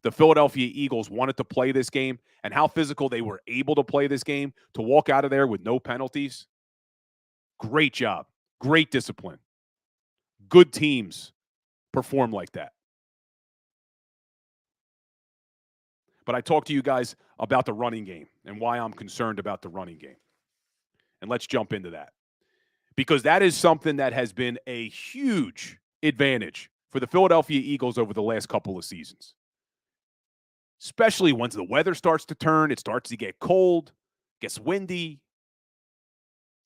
the Philadelphia Eagles wanted to play this game and how physical they were able to play this game to walk out of there with no penalties. Great job. Great discipline. Good teams perform like that. But I talked to you guys about the running game and why I'm concerned about the running game. And let's jump into that. Because that is something that has been a huge advantage for the Philadelphia Eagles over the last couple of seasons. Especially once the weather starts to turn, it starts to get cold, gets windy.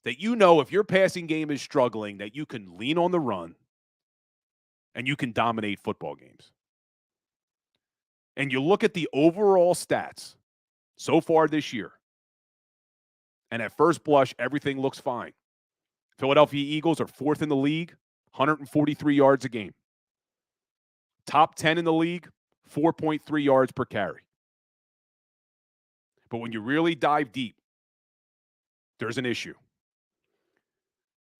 That you know if your passing game is struggling, that you can lean on the run and you can dominate football games. And you look at the overall stats so far this year, and at first blush, everything looks fine. Philadelphia Eagles are 4th in the league, 143 yards a game. Top 10 in the league, 4.3 yards per carry. But when you really dive deep, there's an issue.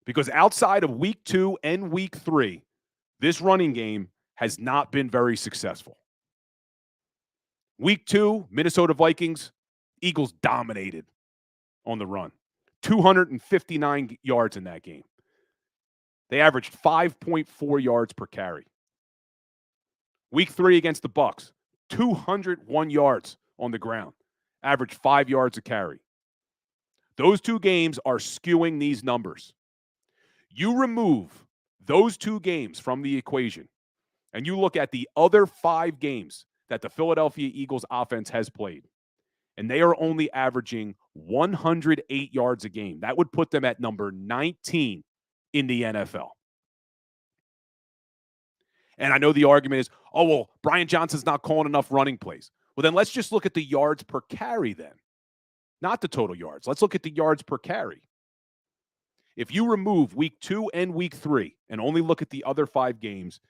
Because outside of week 2 and week 3, this running game has not been very successful. Week 2, Minnesota Vikings, Eagles dominated on the run. 259 yards in that game. They averaged 5.4 yards per carry. Week 3 against the Bucs, 201 yards on the ground. Averaged 5 yards a carry. Those 2 games are skewing these numbers. You remove those 2 games from the equation, and you look at the other 5 games that the Philadelphia Eagles offense has played, and they are only averaging 108 yards a game. That would put them at number 19 in the NFL. And I know the argument is, oh, well, Brian Johnson's not calling enough running plays. Well, then let's just look at the yards per carry then, not the total yards. Let's look at the yards per carry. If you remove week 2 and week 3 and only look at the other 5 games,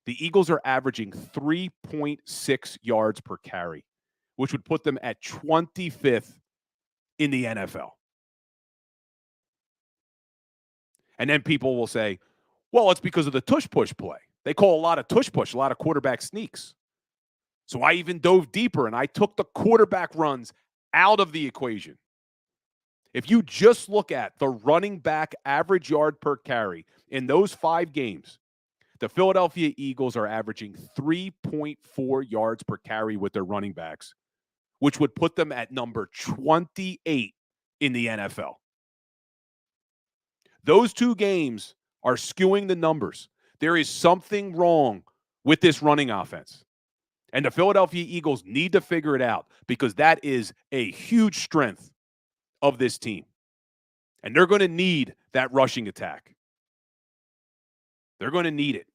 the Eagles are averaging 3.6 yards per carry, which would put them at 25th in the NFL. And then people will say, well, it's because of the tush-push play. They call a lot of tush-push, a lot of quarterback sneaks. So I even dove deeper, and I took the quarterback runs out of the equation. If you just look at the running back average yard per carry in those 5 games, the Philadelphia Eagles are averaging 3.4 yards per carry with their running backs, which would put them at number 28 in the NFL. Those two games are skewing the numbers. There is something wrong with this running offense. And the Philadelphia Eagles need to figure it out because that is a huge strength of this team. And they're going to need that rushing attack. They're going to need it.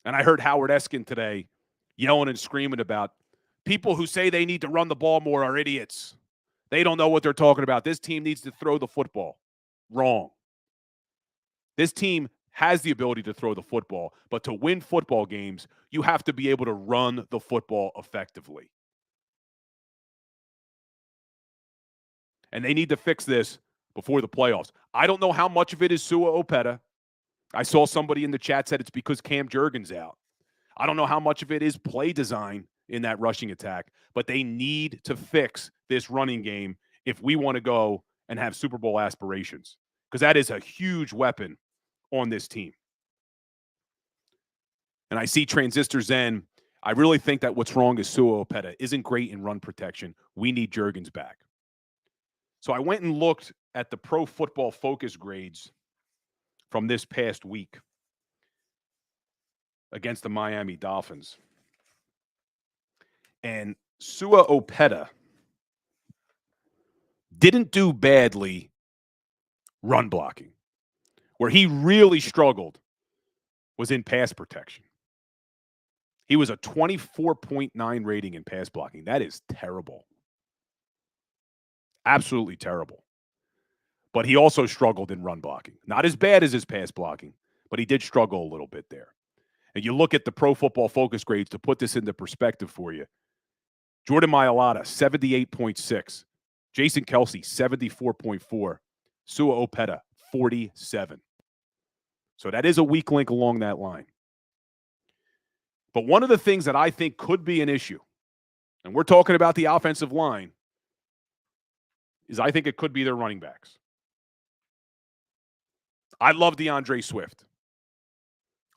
And I heard Howard Eskin today yelling and screaming about people who say they need to run the ball more are idiots. They don't know what they're talking about. This team needs to throw the football. Wrong. This team has the ability to throw the football, but to win football games, you have to be able to run the football effectively. And they need to fix this before the playoffs. I don't know how much of it is Sua Opeta. I saw somebody in the chat said it's because Cam Jurgens out. I don't know how much of it is play design in that rushing attack, but they need to fix this running game if we want to go and have Super Bowl aspirations, because that is a huge weapon on this team. And I see Transistor Zen. I really think that what's wrong is Sua Opeta isn't great in run protection. We need Jurgens back. So I went and looked at the Pro Football Focus grades from this past week against the Miami Dolphins. And Sua Opeta didn't do badly run blocking. Where he really struggled was in pass protection. He was a 24.9 rating in pass blocking. That is terrible. Absolutely terrible. But he also struggled in run blocking. Not as bad as his pass blocking, but he did struggle a little bit there. And you look at the Pro Football Focus grades to put this into perspective for you. Jordan Mailata, 78.6. Jason Kelsey, 74.4. Sua Opeta, 47. So that is a weak link along that line. But one of the things that I think could be an issue, and we're talking about the offensive line, is I think it could be their running backs. I love DeAndre Swift.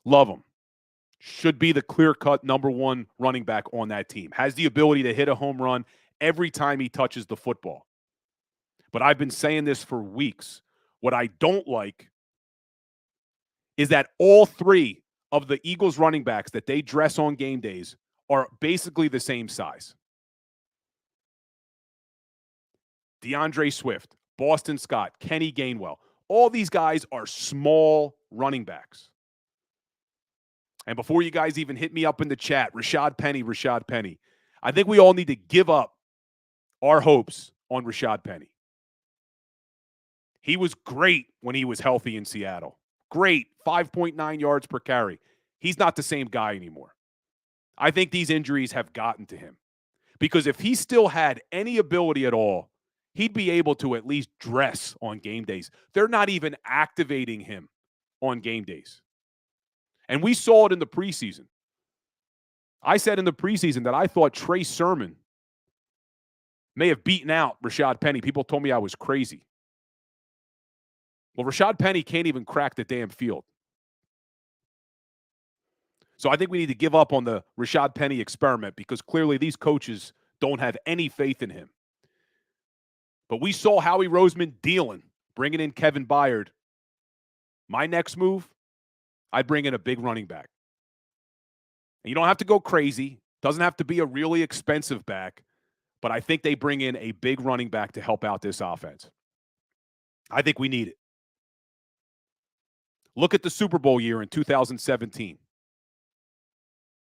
Love him. Should be the clear-cut number one running back on that team. Has the ability to hit a home run every time he touches the football. But I've been saying this for weeks. What I don't like is that all three of the Eagles running backs that they dress on game days are basically the same size. DeAndre Swift, Boston Scott, Kenny Gainwell. All these guys are small running backs. And before you guys even hit me up in the chat, Rashad Penny. I think we all need to give up our hopes on Rashad Penny. He was great when he was healthy in Seattle. Great, 5.9 yards per carry. He's not the same guy anymore. I think these injuries have gotten to him. Because if he still had any ability at all, he'd be able to at least dress on game days. They're not even activating him on game days. And we saw it in the preseason. I said in the preseason that I thought Trey Sermon may have beaten out Rashad Penny. People told me I was crazy. Well, Rashad Penny can't even crack the damn field. So I think we need to give up on the Rashad Penny experiment because clearly these coaches don't have any faith in him. But we saw Howie Roseman dealing, bringing in Kevin Byard. My next move, I'd bring in a big running back. And you don't have to go crazy. Doesn't have to be a really expensive back. But I think they bring in a big running back to help out this offense. I think we need it. Look at the Super Bowl year in 2017.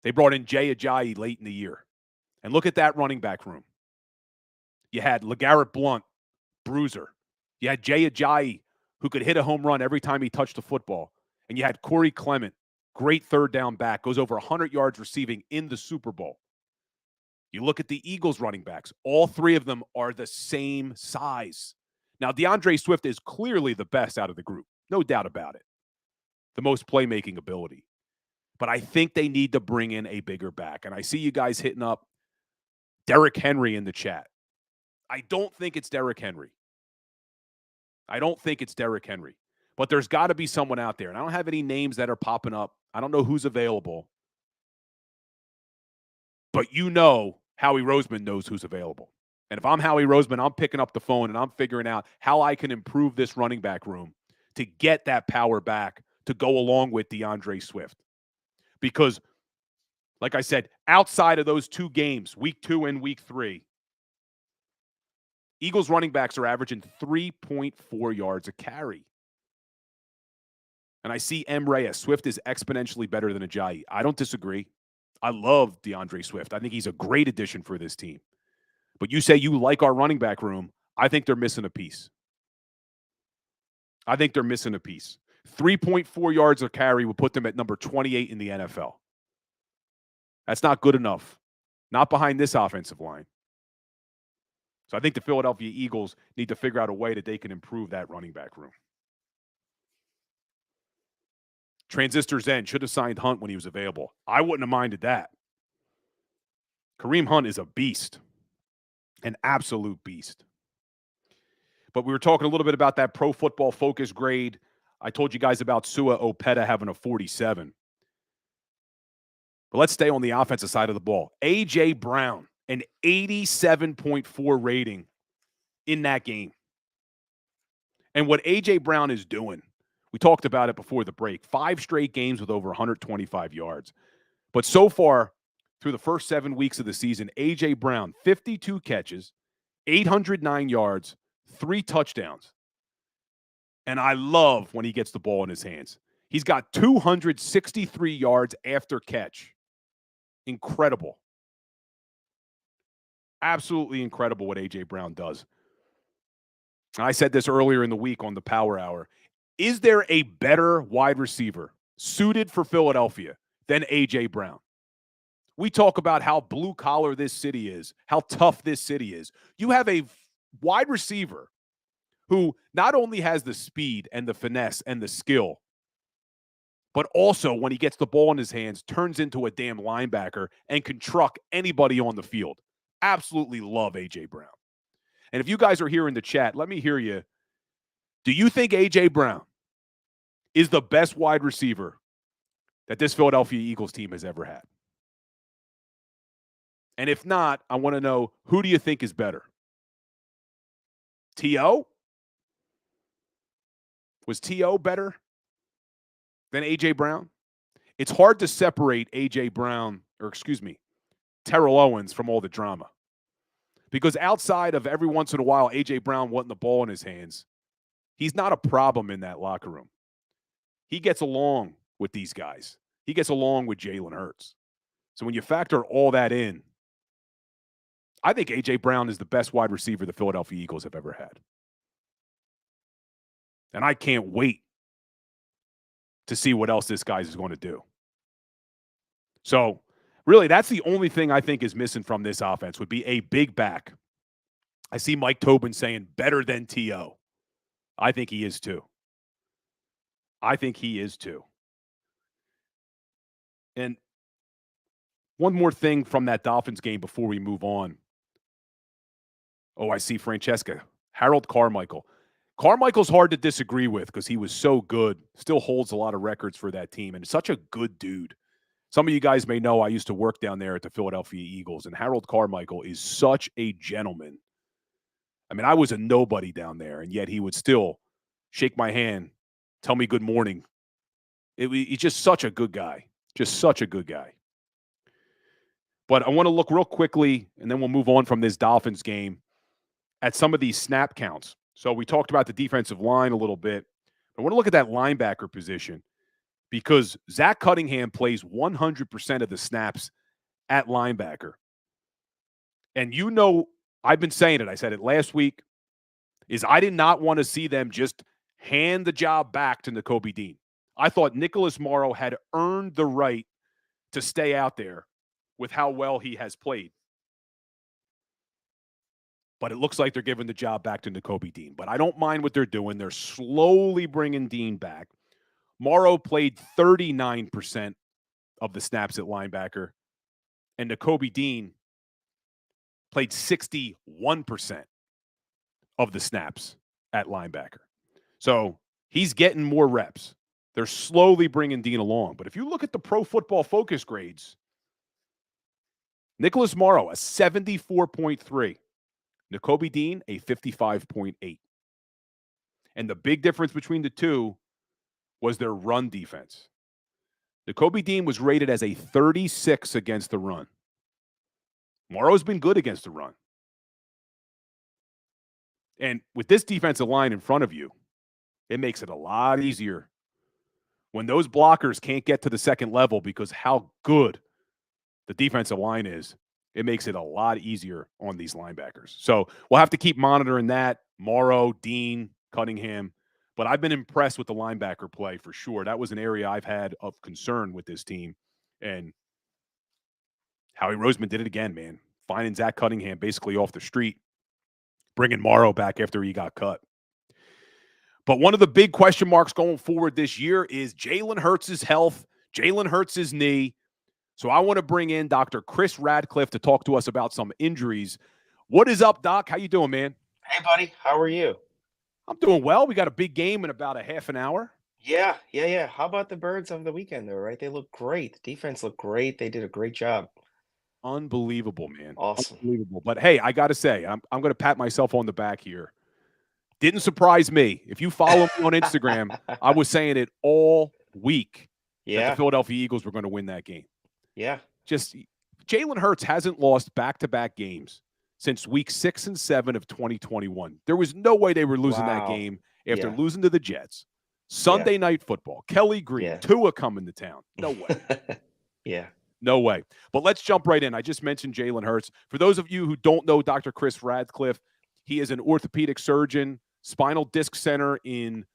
They brought in Jay Ajayi late in the year. And look at that running back room. You had LeGarrette Blount, bruiser. You had Jay Ajayi, who could hit a home run every time he touched the football. And you had Corey Clement, great third down back, goes over 100 yards receiving in the Super Bowl. You look at the Eagles running backs. All three of them are the same size. Now, DeAndre Swift is clearly the best out of the group. No doubt about it. The most playmaking ability. But I think they need to bring in a bigger back. And I see you guys hitting up Derrick Henry in the chat. I don't think it's Derrick Henry. But there's got to be someone out there. And I don't have any names that are popping up. I don't know who's available. But you know Howie Roseman knows who's available. And if I'm Howie Roseman, I'm picking up the phone and I'm figuring out how I can improve this running back room to get that power back to go along with DeAndre Swift. Because, like I said, outside of those two games, week 2 and week 3, Eagles running backs are averaging 3.4 yards a carry. And I see M. Reyes. Swift is exponentially better than Ajayi. I don't disagree. I love DeAndre Swift. I think he's a great addition for this team. But you say you like our running back room. I think they're missing a piece. 3.4 yards a carry would put them at number 28 in the NFL. That's not good enough. Not behind this offensive line. So I think the Philadelphia Eagles need to figure out a way that they can improve that running back room. Transistor Zen should have signed Hunt when he was available. I wouldn't have minded that. Kareem Hunt is a beast. An absolute beast. But we were talking a little bit about that Pro Football Focus grade. I told you guys about Sua Opeta having a 47. But let's stay on the offensive side of the ball. A.J. Brown, an 87.4 rating in that game. And what A.J. Brown is doing, we talked about it before the break, 5 straight games with over 125 yards. But so far, through the first 7 weeks of the season, A.J. Brown, 52 catches, 809 yards, 3 touchdowns. And I love when he gets the ball in his hands. He's got 263 yards after catch. Incredible. Absolutely incredible what A.J. Brown does. And I said this earlier in the week on the Power Hour. Is there a better wide receiver suited for Philadelphia than A.J. Brown? We talk about how blue-collar this city is, how tough this city is. You have a wide receiver who not only has the speed and the finesse and the skill, but also when he gets the ball in his hands, turns into a damn linebacker and can truck anybody on the field. Absolutely love A.J. Brown. And if you guys are here in the chat, let me hear you. Do you think A.J. Brown is the best wide receiver that this Philadelphia Eagles team has ever had? And if not, I want to know, who do you think is better? T.O.? Was T.O. better than A.J. Brown? It's hard to separate A.J. Brown, Terrell Owens from all the drama. Because outside of every once in a while, A.J. Brown wanting the ball in his hands, he's not a problem in that locker room. He gets along with these guys. He gets along with Jalen Hurts. So when you factor all that in, I think A.J. Brown is the best wide receiver the Philadelphia Eagles have ever had. And I can't wait to see what else this guy is going to do. So, really, that's the only thing I think is missing from this offense would be a big back. I see Mike Tobin saying better than T.O. I think he is too. And one more thing from that Dolphins game before we move on. Oh, I see Francesca. Harold Carmichael. Carmichael's hard to disagree with because he was so good, still holds a lot of records for that team, and such a good dude. Some of you guys may know I used to work down there at the Philadelphia Eagles, and Harold Carmichael is such a gentleman. I mean, I was a nobody down there, and yet he would still shake my hand, tell me good morning. He's just such a good guy. But I want to look real quickly, and then we'll move on from this Dolphins game, at some of these snap counts. So we talked about the defensive line a little bit. I want to look at that linebacker position because Zach Cunningham plays 100% of the snaps at linebacker. And you know, I've been saying it. I said it last week, is I did not want to see them just hand the job back to Nakobe Dean. I thought Nicholas Morrow had earned the right to stay out there with how well he has played. But it looks like they're giving the job back to Nakobe Dean. But I don't mind what they're doing. They're slowly bringing Dean back. Morrow played 39% of the snaps at linebacker, and Nakobe Dean played 61% of the snaps at linebacker. So he's getting more reps. They're slowly bringing Dean along. But if you look at the Pro Football Focus grades, Nicholas Morrow, a 74.3. Nakobe Dean, a 55.8. And the big difference between the two was their run defense. Nakobe Dean was rated as a 36 against the run. Morrow's been good against the run. And with this defensive line in front of you, it makes it a lot easier when those blockers can't get to the second level because how good the defensive line is. It makes it a lot easier on these linebackers. So we'll have to keep monitoring that. Morrow, Dean, Cunningham. But I've been impressed with the linebacker play for sure. That was an area I've had of concern with this team. And Howie Roseman did it again, man. Finding Zach Cunningham basically off the street, bringing Morrow back after he got cut. But one of the big question marks going forward this year is Jalen Hurts' health, Jalen Hurts' knee. So I want to bring in Dr. Chris Radcliffe to talk to us about some injuries. What is up, Doc? How you doing, man? Hey, buddy. How are you? I'm doing well. We got a big game in about a half an hour. Yeah. How about the Birds on the weekend, though, right? They look great. The defense looked great. They did a great job. Unbelievable, man. Awesome. Unbelievable. But, hey, I got to say, I'm going to pat myself on the back here. Didn't surprise me. If you follow me on Instagram, I was saying it all week that the Philadelphia Eagles were going to win that game. Yeah. Just Jalen Hurts hasn't lost back-to-back games since week 6 and 7 of 2021. There was no way they were losing that game after losing to the Jets. Sunday Night Football. Kelly Green, Tua coming to town. No way. No way. But let's jump right in. I just mentioned Jalen Hurts. For those of you who don't know Dr. Chris Radcliffe, he is an orthopedic surgeon, spinal disc center in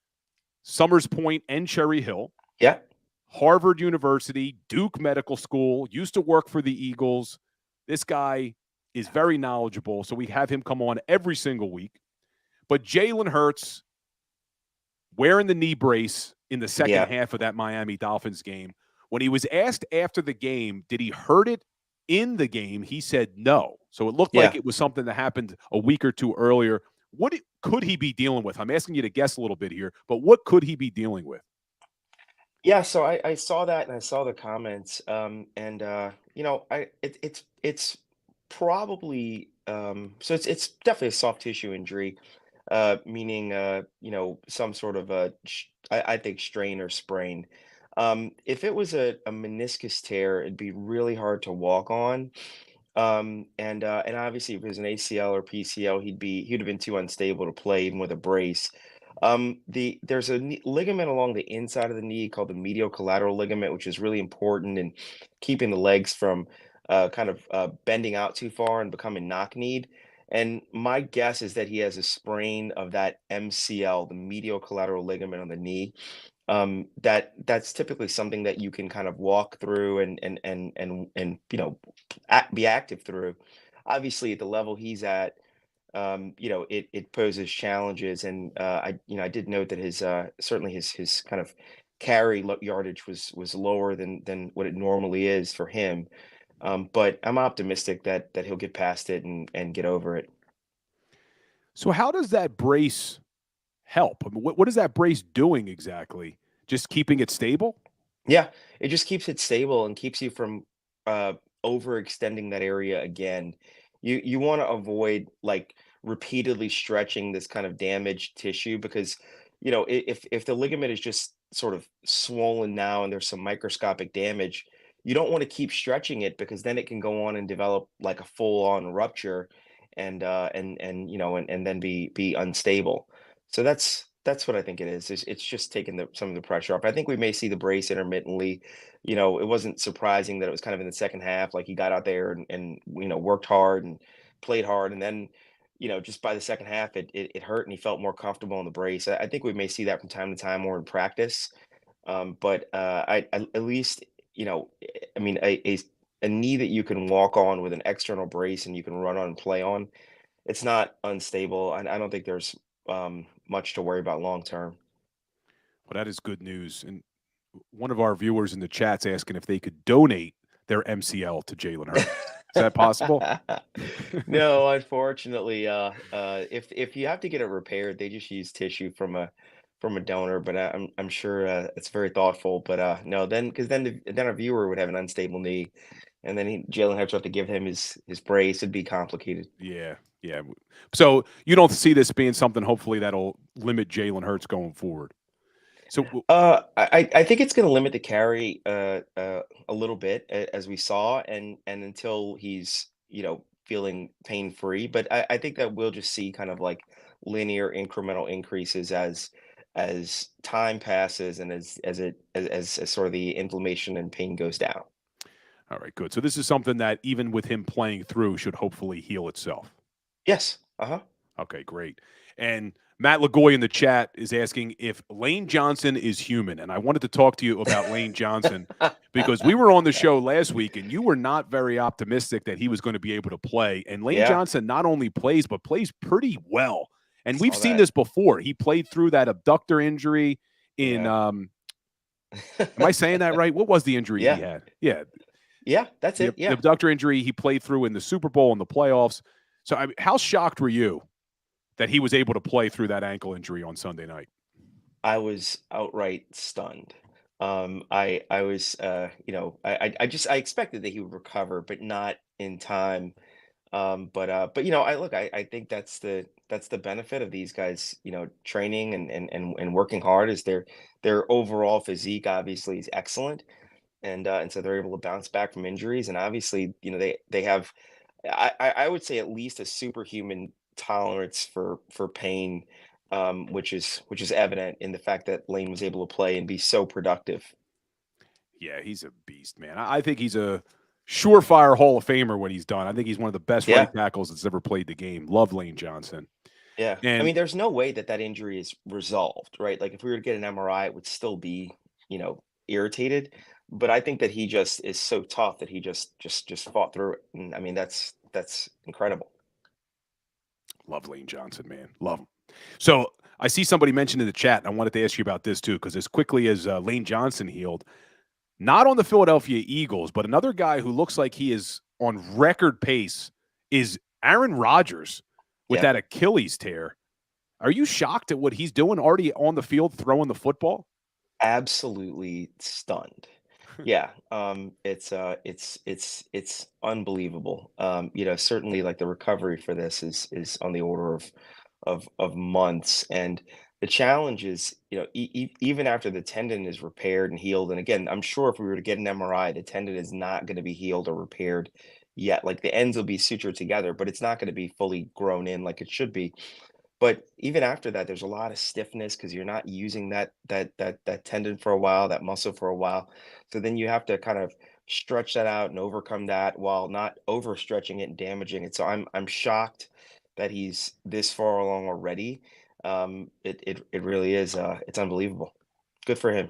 Summers Point and Cherry Hill. Yeah. Harvard University, Duke Medical School, used to work for the Eagles. This guy is very knowledgeable, so we have him come on every single week. But Jalen Hurts wearing the knee brace in the second half of that Miami Dolphins game. When he was asked after the game, did he hurt it in the game, he said no. So it looked like it was something that happened a week or two earlier. What could he be dealing with? I'm asking you to guess a little bit here, but what could he be dealing with? Yeah, so I saw that and I saw the comments, it's probably so it's definitely a soft tissue injury, meaning some sort of I think strain or sprain. If it was a meniscus tear, it'd be really hard to walk on. And obviously if it was an ACL or PCL, he'd have been too unstable to play even with a brace. There's a ligament along the inside of the knee called the medial collateral ligament, which is really important in keeping the legs from bending out too far and becoming knock-kneed. And my guess is that he has a sprain of that MCL, the medial collateral ligament on the knee. That's typically something that you can kind of walk through and be active through. Obviously, at the level he's at, it poses challenges. And I did note that his certainly his kind of yardage was lower than what it normally is for him. But I'm optimistic that he'll get past it and get over it. So how does that brace help? I mean, what is that brace doing exactly? Just keeping it stable? Yeah, it just keeps it stable and keeps you from overextending that area again. You want to avoid like repeatedly stretching this kind of damaged tissue because if the ligament is just sort of swollen now and there's some microscopic damage, you don't want to keep stretching it because then it can go on and develop like a full-on rupture and then be unstable. So that's what I think it is. It's just taking some of the pressure off. I think we may see the brace intermittently. It wasn't surprising that it was kind of in the second half, like he got out there and worked hard and played hard, and then just by the second half it hurt and he felt more comfortable in the brace. I think we may see that from time to time more in practice. But I at least I mean a knee that you can walk on with an external brace and you can run on and play on, it's not unstable. And I don't think there's much to worry about long term. Well, that is good news. And one of our viewers in the chat's asking if they could donate their MCL to Jalen Hurts. Is that possible? No, unfortunately, if you have to get it repaired, they just use tissue from a donor. But I'm sure it's very thoughtful. But no, then because then a viewer would have an unstable knee, and then Jalen Hurts will have to give him his brace. It'd be complicated. Yeah, yeah. So you don't see this being something, hopefully, that'll limit Jalen Hurts going forward. So I think it's going to limit the carry a little bit, as we saw, and until he's feeling pain free. But I think that we'll just see kind of like linear incremental increases as time passes and as sort of the inflammation and pain goes down. All right, good. So this is something that even with him playing through should hopefully heal itself. Yes. Okay, great. And Matt Lagoy in the chat is asking if Lane Johnson is human. And I wanted to talk to you about Lane Johnson because we were on the show last week and you were not very optimistic that he was going to be able to play. And Lane Johnson not only plays, but plays pretty well. And we've seen this before. He played through that abductor injury in am I saying that right? What was the injury he had? Yeah, that's it. The abductor injury he played through in the Super Bowl and the playoffs. So how shocked were you that he was able to play through that ankle injury on Sunday night? I was outright stunned. I was, I expected that he would recover, but not in time. But I think that's the benefit of these guys, training and working hard. Is their overall physique obviously is excellent, and so they're able to bounce back from injuries, and obviously, they have, I would say, at least a superhuman tolerance for pain, which is evident in the fact that Lane was able to play and be so productive. Yeah, he's a beast, man. I think he's a surefire Hall of Famer when he's done. I think he's one of the best right tackles that's ever played the game. Love Lane Johnson. Yeah. And I mean, there's no way that injury is resolved, right? Like if we were to get an MRI, it would still be, irritated. But I think that he just is so tough that he just fought through it. And I mean, that's incredible. Love Lane Johnson, man. Love him. So I see somebody mentioned in the chat, and I wanted to ask you about this too, because as quickly as Lane Johnson healed, not on the Philadelphia Eagles, but another guy who looks like he is on record pace is Aaron Rodgers with that Achilles tear. Are you shocked at what he's doing already on the field throwing the football? Absolutely stunned. Yeah, it's unbelievable. Certainly like the recovery for this is on the order of months, and the challenge is, even after the tendon is repaired and healed, and again, I'm sure if we were to get an MRI, the tendon is not going to be healed or repaired yet. Like the ends will be sutured together, but it's not going to be fully grown in like it should be. But even after that, there's a lot of stiffness because you're not using that tendon for a while, that muscle for a while. So then you have to kind of stretch that out and overcome that while not overstretching it and damaging it. So I'm shocked that he's this far along already. It really is. It's unbelievable. Good for him.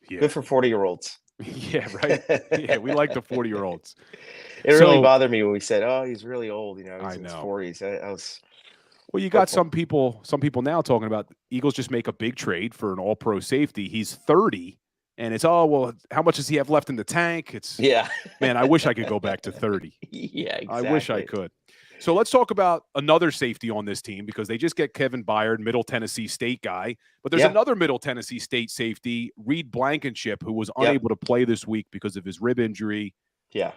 Yeah. Good for 40-year-olds. Yeah, right. Yeah, we like the 40-year-olds. It really bothered me when we said, "Oh, he's really old." He's I in his know. 40s. I was. Well, you got some people now talking about Eagles just make a big trade for an all-pro safety. He's 30, and it's, how much does he have left in the tank? It's man, I wish I could go back to 30. Yeah, exactly. I wish I could. So let's talk about another safety on this team because they just get Kevin Byard, Middle Tennessee State guy. But there's another Middle Tennessee State safety, Reed Blankenship, who was unable to play this week because of his rib injury. Yeah.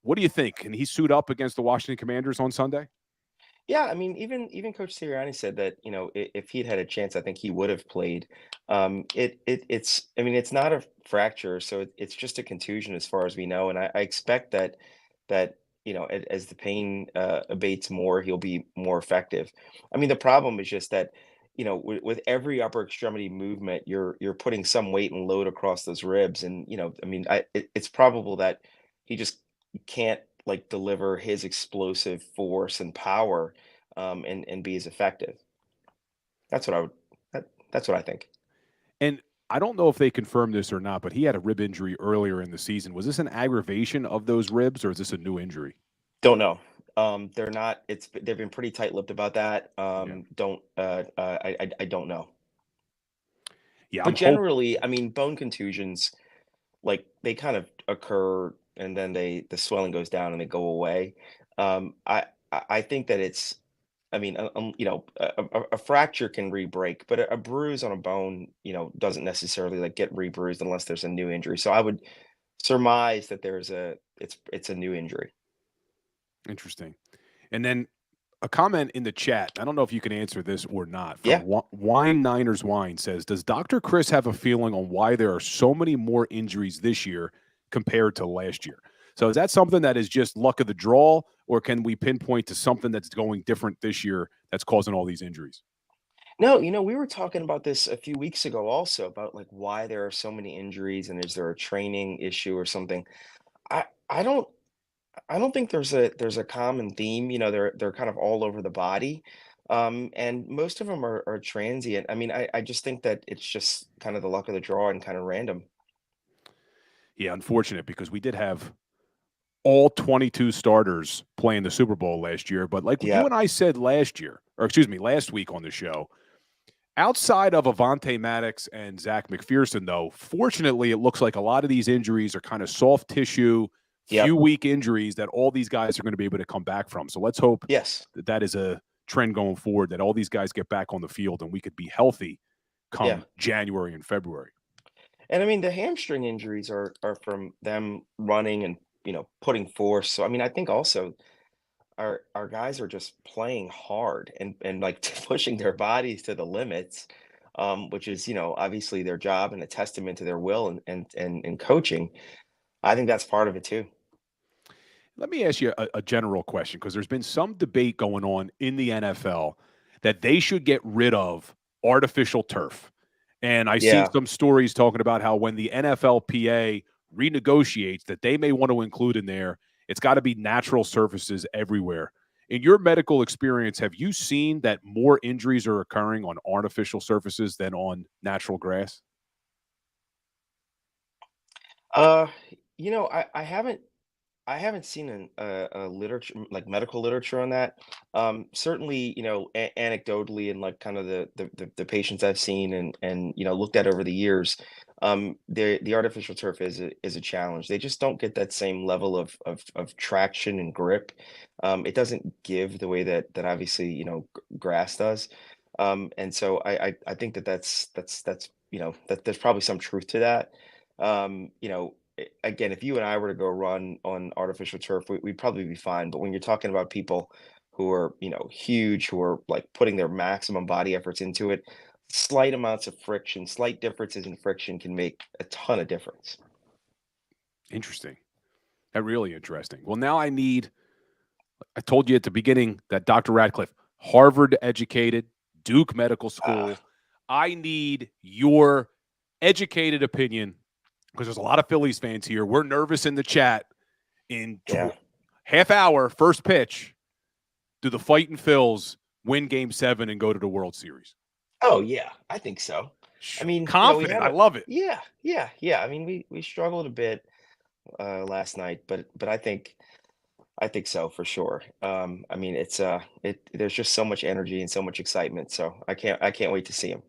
What do you think? Can he suit up against the Washington Commanders on Sunday? Yeah, I mean, even Coach Sirianni said that, if he'd had a chance, I think he would have played. It's not a fracture, so it's just a contusion as far as we know, and I expect that as the pain abates more, he'll be more effective. I mean, the problem is just that, with every upper extremity movement, you're putting some weight and load across those ribs, and it's probable that he just can't like deliver his explosive force and power, and be as effective. That's what I think. And I don't know if they confirmed this or not, but he had a rib injury earlier in the season. Was this an aggravation of those ribs, or is this a new injury? Don't know. They're not. They've been pretty tight-lipped about that. I don't know. Yeah, but generally, I mean, bone contusions, like they kind of occur and then the swelling goes down and they go away. I think that it's, I mean, a fracture can re-break, but a bruise on a bone, doesn't necessarily like get re-bruised unless there's a new injury. So I would surmise that there's a it's a new injury. Interesting. And then a comment in the chat. I don't know if you can answer this or not. From Yeah. Wine Niners Wine says, does Dr. Chris have a feeling on why there are so many more injuries this year compared to last year? So is that something that is just luck of the draw, or can we pinpoint to something that's going different this year that's causing all these injuries? No, we were talking about this a few weeks ago also about like why there are so many injuries and is there a training issue or something. I don't think there's a common theme. They're kind of all over the body. And most of them are transient. I mean, I just think that it's just kind of the luck of the draw and kind of random. Yeah, unfortunate, because we did have all 22 starters playing the Super Bowl last year. But like you and I said last week on the show, outside of Avonte Maddox and Zach McPherson, though, fortunately, it looks like a lot of these injuries are kind of soft tissue, few week injuries that all these guys are going to be able to come back from. So let's hope that is a trend going forward, that all these guys get back on the field and we could be healthy come January and February. And I mean, the hamstring injuries are from them running and, putting force. So, I mean, I think also our guys are just playing hard and like pushing their bodies to the limits, which is, obviously their job and a testament to their will and coaching. I think that's part of it too. Let me ask you a general question, because there's been some debate going on in the NFL that they should get rid of artificial turf. And I see some stories talking about how when the NFLPA renegotiates, that they may want to include in there, it's got to be natural surfaces everywhere. In your medical experience, have you seen that more injuries are occurring on artificial surfaces than on natural grass? I haven't seen a literature, like medical literature on that. Certainly, anecdotally and like kind of the patients I've seen and looked at over the years, the artificial turf is a challenge. They just don't get that same level of traction and grip. It doesn't give the way that obviously grass does. And so I think that's that there's probably some truth to that. Again, if you and I were to go run on artificial turf, we'd probably be fine. But when you're talking about people who are, huge, who are like putting their maximum body efforts into it, slight amounts of friction, slight differences in friction can make a ton of difference. Interesting. That really interesting. Well, now I told you at the beginning that Dr. Radcliffe, Harvard educated, Duke Medical School. I need your educated opinion, because there's a lot of Phillies fans here. We're nervous in the chat. In half hour, first pitch, do the Fightin' Phils win Game 7 and go to the World Series? Oh, yeah, I think so. I mean, confident. I love it. Yeah. I mean, we struggled a bit last night, but I think so for sure. I mean, there's just so much energy and so much excitement. So I can't wait to see him.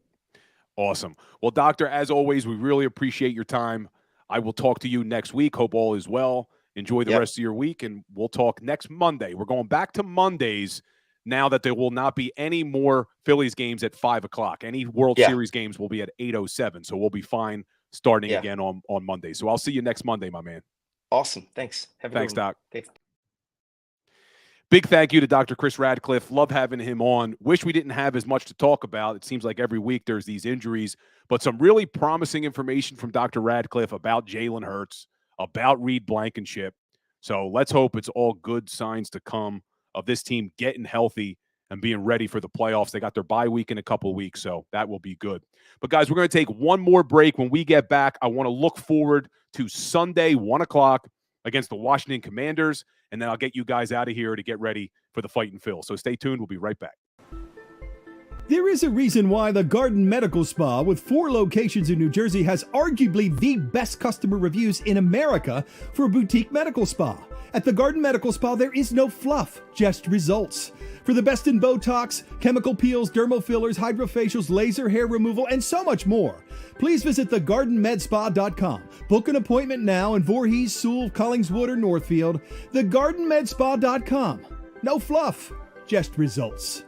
Awesome. Well, Doctor, as always, we really appreciate your time. I will talk to you next week. Hope all is well. Enjoy the rest of your week, and we'll talk next Monday. We're going back to Mondays now that there will not be any more Phillies games at 5 o'clock. Any World Series games will be at 8:07, so we'll be fine starting again on Monday. So I'll see you next Monday, my man. Awesome. Thanks. Thanks, Doc. Thanks. Big thank you to Dr. Chris Radcliffe. Love having him on. Wish we didn't have as much to talk about. It seems like every week there's these injuries, but some really promising information from Dr. Radcliffe about Jalen Hurts, about Reed Blankenship. So let's hope it's all good signs to come of this team getting healthy and being ready for the playoffs. They got their bye week in a couple of weeks, so that will be good. But, guys, we're going to take one more break. When we get back, I want to look forward to Sunday, 1 o'clock, against the Washington Commanders, and then I'll get you guys out of here to get ready for the Fightin' Phil. So stay tuned. We'll be right back. There is a reason why the Garden Medical Spa, with 4 locations in New Jersey, has arguably the best customer reviews in America for a boutique medical spa. At the Garden Medical Spa, there is no fluff, just results. For the best in Botox, chemical peels, dermal fillers, hydrofacials, laser hair removal, and so much more, please visit thegardenmedspa.com. Book an appointment now in Voorhees, Sewell, Collingswood, or Northfield. Thegardenmedspa.com. No fluff, just results.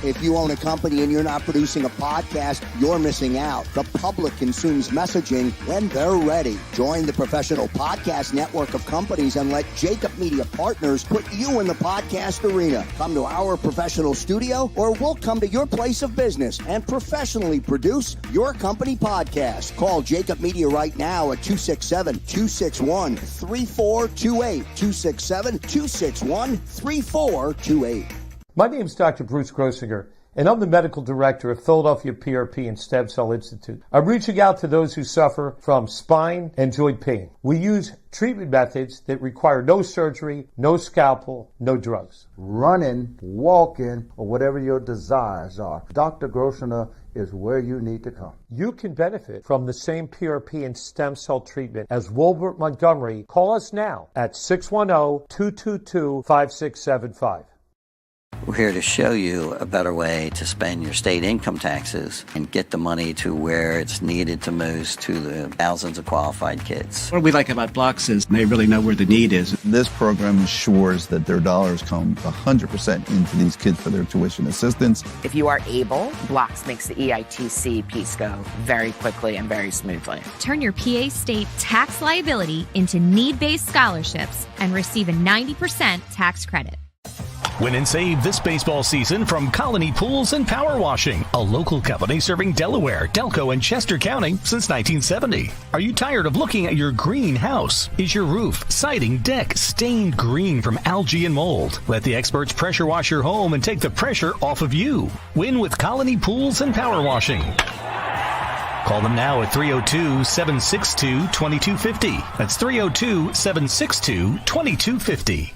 If you own a company and you're not producing a podcast, you're missing out. The public consumes messaging when they're ready. Join the professional podcast network of companies and let JAKIB Media Partners put you in the podcast arena. Come to our professional studio or we'll come to your place of business and professionally produce your company podcast. Call JAKIB Media right now at 267-261-3428. 267-261-3428. My name is Dr. Bruce Grossinger, and I'm the medical director of Philadelphia PRP and Stem Cell Institute. I'm reaching out to those who suffer from spine and joint pain. We use treatment methods that require no surgery, no scalpel, no drugs. Running, walking, or whatever your desires are, Dr. Grossinger is where you need to come. You can benefit from the same PRP and stem cell treatment as Wilbert Montgomery. Call us now at 610-222-5675. We're here to show you a better way to spend your state income taxes and get the money to where it's needed to most to the thousands of qualified kids. What we like about Blocks is they really know where the need is. This program ensures that their dollars come 100% into these kids for their tuition assistance. If you are able, Blocks makes the EITC piece go very quickly and very smoothly. Turn your PA state tax liability into need-based scholarships and receive a 90% tax credit. Win and save this baseball season from Colony Pools and Power Washing, a local company serving Delaware, Delco, and Chester County since 1970. Are you tired of looking at your green house? Is your roof, siding, deck stained green from algae and mold? Let the experts pressure wash your home and take the pressure off of you. Win with Colony Pools and Power Washing. Call them now at 302-762-2250. That's 302-762-2250.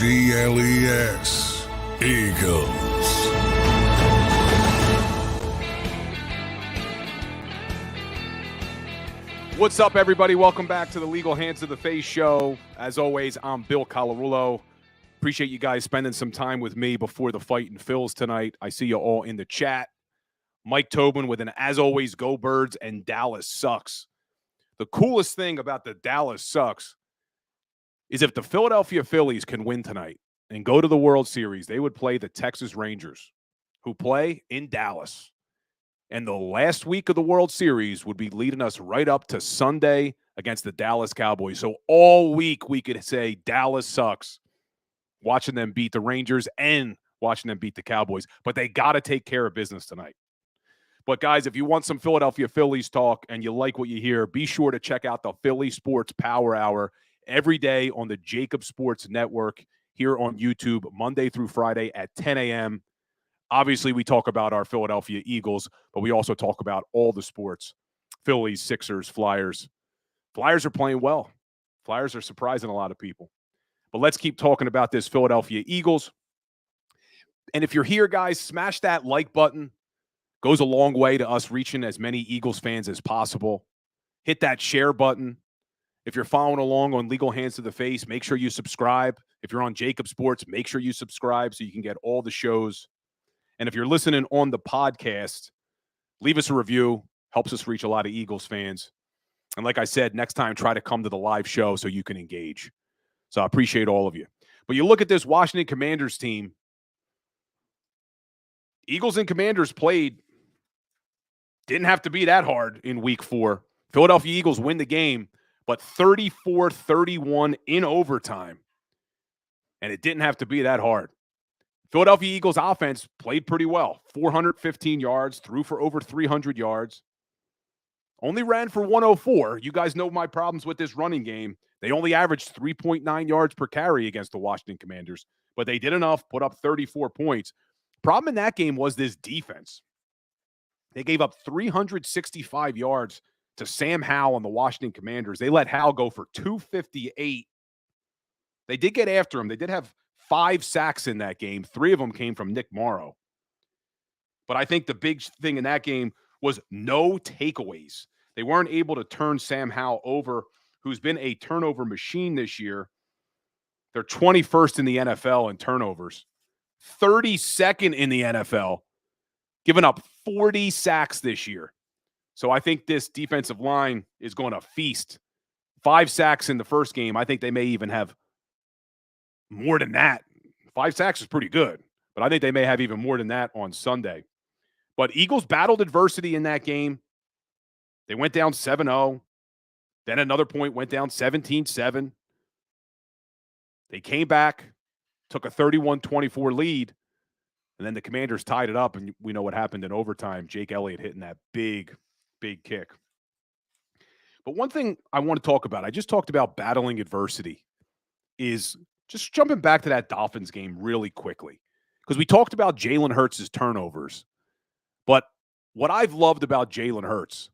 EAGLES, Eagles. What's up, everybody? Welcome back to the Legal Hands to the Face show. As always, I'm Bill Colarulo. Appreciate you guys spending some time with me before the fight in Phil's tonight. I see you all in the chat. Mike Tobin with an as always, go Birds and Dallas sucks. The coolest thing about the Dallas sucks is if the Philadelphia Phillies can win tonight and go to the World Series, they would play the Texas Rangers, who play in Dallas. And the last week of the World Series would be leading us right up to Sunday against the Dallas Cowboys. So all week we could say Dallas sucks, watching them beat the Rangers and watching them beat the Cowboys. But they got to take care of business tonight. But, guys, if you want some Philadelphia Phillies talk and you like what you hear, be sure to check out the Philly Sports Power Hour every day on the JAKIB Sports Network here on YouTube, Monday through Friday at 10 a.m. Obviously, we talk about our Philadelphia Eagles, but we also talk about all the sports, Phillies, Sixers, Flyers. Flyers are playing well. Flyers are surprising a lot of people. But let's keep talking about this Philadelphia Eagles. And if you're here, guys, smash that like button. Goes a long way to us reaching as many Eagles fans as possible. Hit that share button. If you're following along on Legal Hands to the Face, make sure you subscribe. If you're on JAKIB Sports, make sure you subscribe so you can get all the shows. And if you're listening on the podcast, leave us a review. Helps us reach a lot of Eagles fans. And like I said, next time, try to come to the live show so you can engage. So I appreciate all of you. But you look at this Washington Commanders team. Eagles and Commanders played. Didn't have to be that hard in week 4. Philadelphia Eagles win the game, but 34-31 in overtime. And it didn't have to be that hard. Philadelphia Eagles offense played pretty well. 415 yards, threw for over 300 yards. Only ran for 104. You guys know my problems with this running game. They only averaged 3.9 yards per carry against the Washington Commanders, but they did enough, put up 34 points. Problem in that game was this defense. They gave up 365 yards to Sam Howell and the Washington Commanders. They let Howell go for 258. They did get after him. They did have 5 sacks in that game. 3 of them came from Nick Morrow. But I think the big thing in that game was no takeaways. They weren't able to turn Sam Howell over who's been a turnover machine this year. They're 21st in the NFL in turnovers, 32nd in the NFL, giving up 40 sacks this year. So I think this defensive line is going to feast. 5 sacks in the first game. I think they may even have more than that. 5 sacks is pretty good, but I think they may have even more than that on Sunday. But Eagles battled adversity in that game. They went down 7-0. Then another point went down 17-7. They came back, took a 31-24 lead, and then the Commanders tied it up, and we know what happened in overtime. Jake Elliott hitting that big kick. But one thing I want to talk about, I just talked about battling adversity, is just jumping back to that Dolphins game really quickly. Because we talked about Jalen Hurts' turnovers. But what I've loved about Jalen Hurts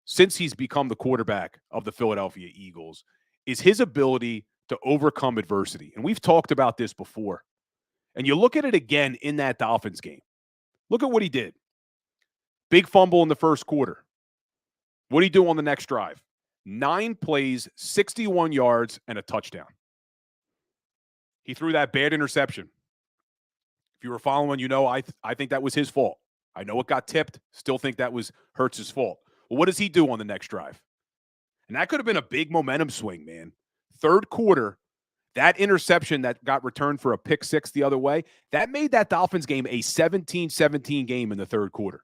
since he's become the quarterback of the Philadelphia Eagles is his ability to overcome adversity. And we've talked about this before. And you look at it again in that Dolphins game. Look at what he did. Big fumble in the first quarter. What did he do on the next drive? 9 plays, 61 yards, and a touchdown. He threw that bad interception. If you were following, you know I think that was his fault. I know it got tipped. Still think that was Hurts' fault. Well, what does he do on the next drive? And that could have been a big momentum swing, man. Third quarter, that interception that got returned for a pick six the other way, that made that Dolphins game a 17-17 game in the third quarter.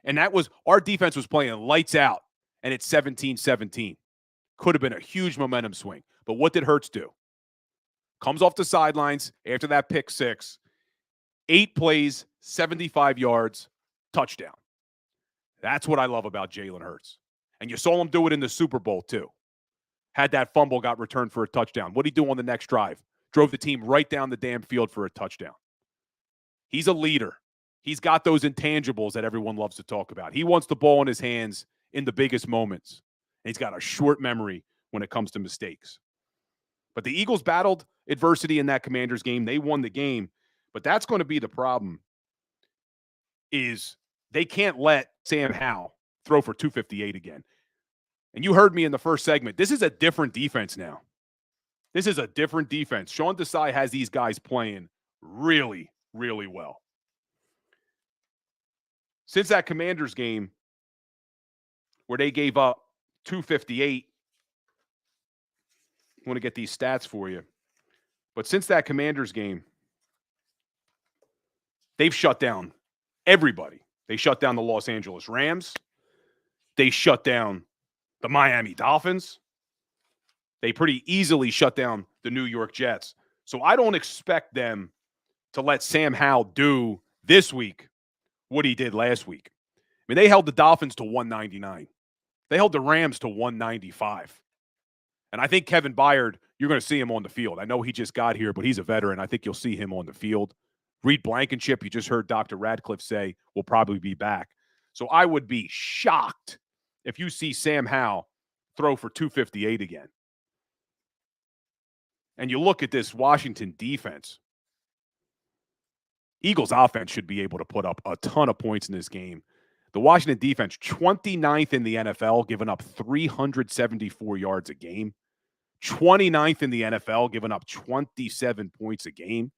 And that was, our defense was playing lights out, and it's 17-17. Could have been a huge momentum swing. But what did Hurts do? Comes off the sidelines after that pick six, 8 plays, 75 yards, touchdown. That's what I love about Jalen Hurts. And you saw him do it in the Super Bowl, too. Had that fumble, got returned for a touchdown. What did he do on the next drive? Drove the team right down the damn field for a touchdown. He's a leader. He's got those intangibles that everyone loves to talk about. He wants the ball in his hands in the biggest moments. And he's got a short memory when it comes to mistakes. But the Eagles battled adversity in that Commanders game. They won the game. But that's going to be the problem, is they can't let Sam Howell throw for 258 again. And you heard me in the first segment. This is a different defense now. This is a different defense. Sean Desai has these guys playing really, really well. Since that Commanders game where they gave up 258, I want to get these stats for you. But since that Commanders game, they've shut down everybody. They shut down the Los Angeles Rams. They shut down the Miami Dolphins. They pretty easily shut down the New York Jets. So I don't expect them to let Sam Howell do this week what he did last week. I mean, they held the Dolphins to 199. They held the Rams to 195. And I think Kevin Byard, you're going to see him on the field. I know he just got here, but he's a veteran. I think you'll see him on the field. Reed Blankenship, you just heard Dr. Radcliffe say, will probably be back. So I would be shocked if you see Sam Howell throw for 258 again. And you look at this Washington defense. Eagles offense should be able to put up a ton of points in this game. The Washington defense, 29th in the NFL, giving up 374 yards a game. 29th in the NFL, giving up 27 points a game.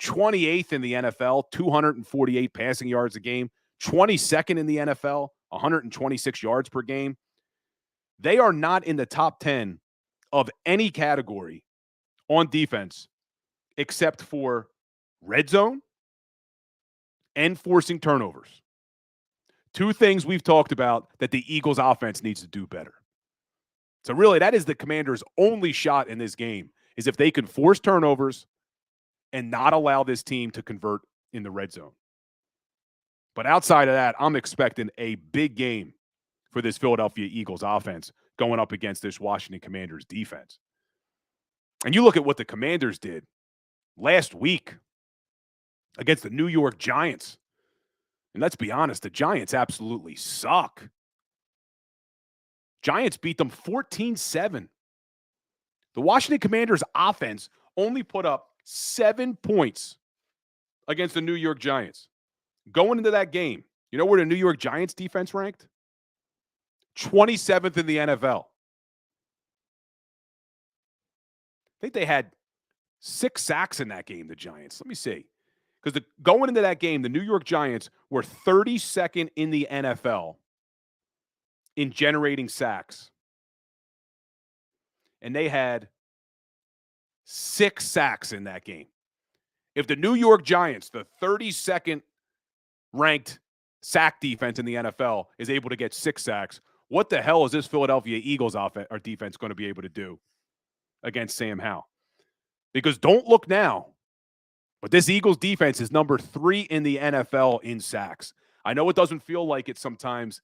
28th in the NFL, 248 passing yards a game. 22nd in the NFL, 126 yards per game. They are not in the top 10 of any category on defense except for red zone and forcing turnovers. 2 things we've talked about that the Eagles offense needs to do better. So really, that is the Commanders' only shot in this game, is if they can force turnovers and not allow this team to convert in the red zone. But outside of that, I'm expecting a big game for this Philadelphia Eagles offense going up against this Washington Commanders defense. And you look at what the Commanders did last week against the New York Giants. And let's be honest, the Giants absolutely suck. Giants beat them 14-7. The Washington Commanders offense only put up 7 points against the New York Giants. Going into that game, you know where the New York Giants defense ranked? 27th in the NFL. think they had 6 sacks in that game, the Giants. Let me see. Because going into that game, the New York Giants were 32nd in the NFL in generating sacks. And they had 6 sacks in that game. If the New York Giants, the 32nd ranked sack defense in the NFL, is able to get 6 sacks, what the hell is this Philadelphia Eagles offense or defense going to be able to do against Sam Howell? Because don't look now, but this Eagles defense is number 3 in the NFL in sacks. I know it doesn't feel like it sometimes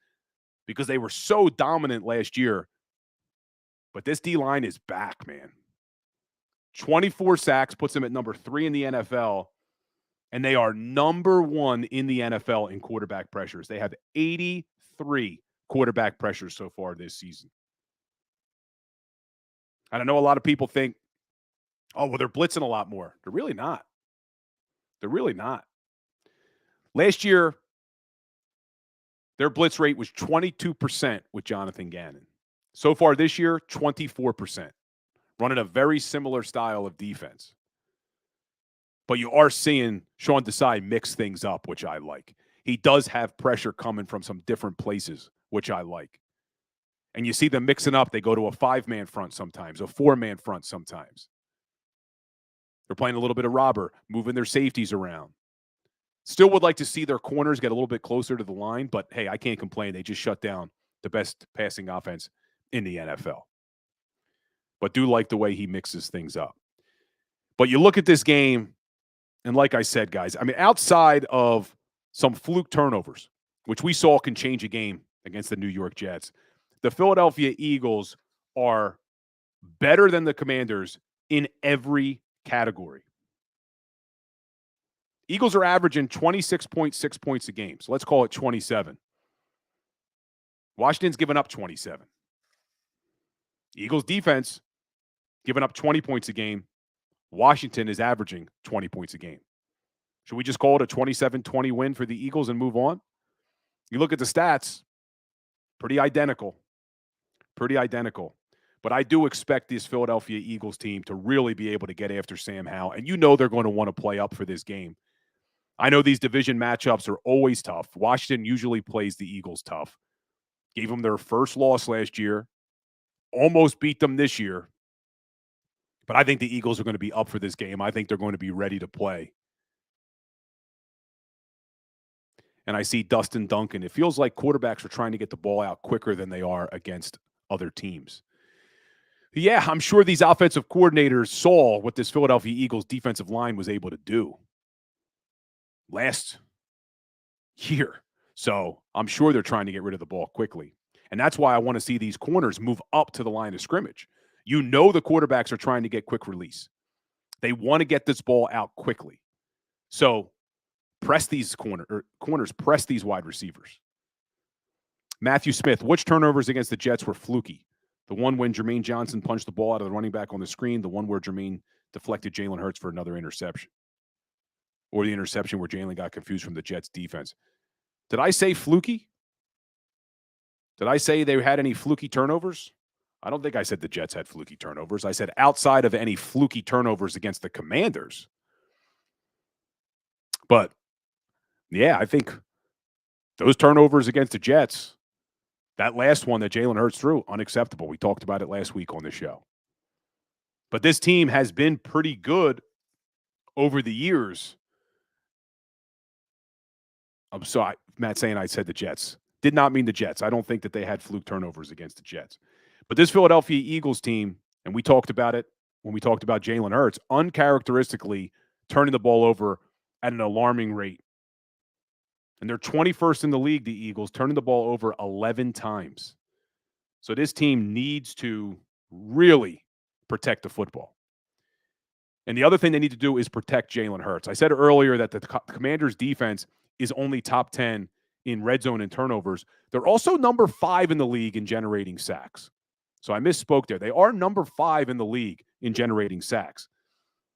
because they were so dominant last year, but this D-line is back, man. 24 sacks puts them at number 3 in the NFL, and they are number 1 in the NFL in quarterback pressures. They have 83 quarterback pressures so far this season. And I know a lot of people think, oh, well, they're blitzing a lot more. They're really not. They're really not. Last year, their blitz rate was 22% with Jonathan Gannon. So far this year, 24%. Running a very similar style of defense. But you are seeing Sean Desai mix things up, which I like. He does have pressure coming from some different places, which I like. And you see them mixing up. They go to a 5-man front sometimes, a 4-man front sometimes. They're playing a little bit of robber, moving their safeties around. Still would like to see their corners get a little bit closer to the line, but hey, I can't complain. They just shut down the best passing offense in the NFL. But do like the way he mixes things up. But you look at this game, and like I said, guys, I mean, outside of some fluke turnovers, which we saw can change a game against the New York Jets, the Philadelphia Eagles are better than the Commanders in every category. Eagles are averaging 26.6 points a game, so let's call it 27. Washington's given up 27. Eagles defense giving up 20 points a game. Washington is averaging 20 points a game. Should we just call it a 27-20 win for the Eagles and move on? You look at the stats, pretty identical. Pretty identical. But I do expect this Philadelphia Eagles team to really be able to get after Sam Howell. And you know they're going to want to play up for this game. I know these division matchups are always tough. Washington usually plays the Eagles tough. Gave them their first loss last year. Almost beat them this year. But I think the Eagles are going to be up for this game. I think they're going to be ready to play. And I see Dustin Duncan. It feels like quarterbacks are trying to get the ball out quicker than they are against other teams. Yeah, I'm sure these offensive coordinators saw what this Philadelphia Eagles defensive line was able to do last year. So I'm sure they're trying to get rid of the ball quickly. And that's why I want to see these corners move up to the line of scrimmage. You know the quarterbacks are trying to get quick release. They want to get this ball out quickly. So press these corners, press these wide receivers. Matthew Smith, which turnovers against the Jets were fluky? The one when Jermaine Johnson punched the ball out of the running back on the screen, the one where Jermaine deflected Jalen Hurts for another interception, or the interception where Jalen got confused from the Jets defense. Did I say fluky? Did I say they had any fluky turnovers? I don't think I said the Jets had fluky turnovers. I said outside of any fluky turnovers against the Commanders. But, yeah, I think those turnovers against the Jets, that last one that Jalen Hurts threw, unacceptable. We talked about it last week on the show. But this team has been pretty good over the years. I'm sorry, Matt saying I said the Jets. Did not mean the Jets. I don't think that they had fluke turnovers against the Jets. But this Philadelphia Eagles team, and we talked about it when we talked about Jalen Hurts, uncharacteristically turning the ball over at an alarming rate. And they're 21st in the league, the Eagles, turning the ball over 11 times. So this team needs to really protect the football. And the other thing they need to do is protect Jalen Hurts. I said earlier that the Commanders' defense is only top 10 in red zone and turnovers. They're also number 5 in the league in generating sacks. So I misspoke there. They are number 5 in the league in generating sacks.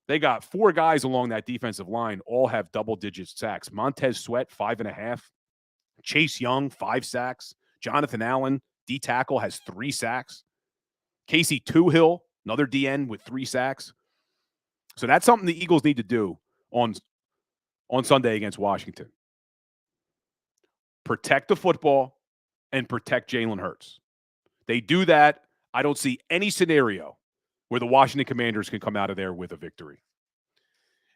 They got 4 guys along that defensive line, all have double-digit sacks. Montez Sweat, 5.5. Chase Young, 5 sacks. Jonathan Allen, D-tackle, has 3 sacks. Casey Tuhill, Another DN with 3 sacks. So that's something the Eagles need to do on Sunday against Washington. Protect the football and protect Jalen Hurts. They do that, I don't see any scenario where the Washington Commanders can come out of there with a victory.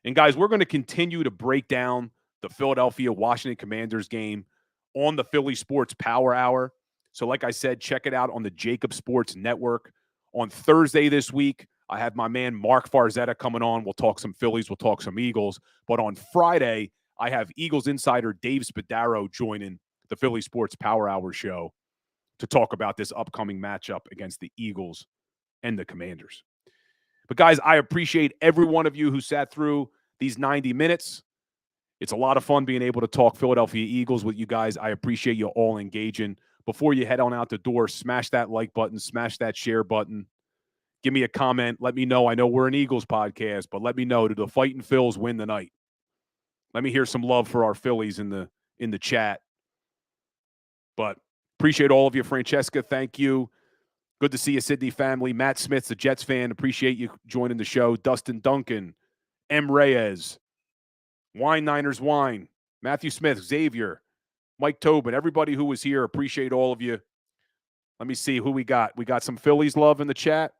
And guys, we're going to continue to break down the Philadelphia-Washington Commanders game on the Philly Sports Power Hour. So like I said, check it out on the JAKIB Sports Network. On Thursday this week, I have my man Mark Farzetta coming on. We'll talk some Phillies. We'll talk some Eagles. But on Friday, I have Eagles insider Dave Spadaro joining the Philly Sports Power Hour show to talk about this upcoming matchup against the Eagles and the Commanders. But guys, I appreciate every one of you who sat through these 90 minutes. It's a lot of fun being able to talk Philadelphia Eagles with you guys. I appreciate you all engaging. Before you head on out the door, smash that like button, smash that share button. Give me a comment. Let me know. I know we're an Eagles podcast, but let me know, do the Fightin' Phils win tonight? Let me hear some love for our Phillies in the chat. But appreciate all of you. Francesca, thank you. Good to see you, Sydney family. Matt Smith's a Jets fan. Appreciate you joining the show. Dustin Duncan, M. Reyes, Wine Niners Wine, Matthew Smith, Xavier, Mike Tobin, everybody who was here. Appreciate all of you. Let me see who we got. We got some Phillies love in the chat.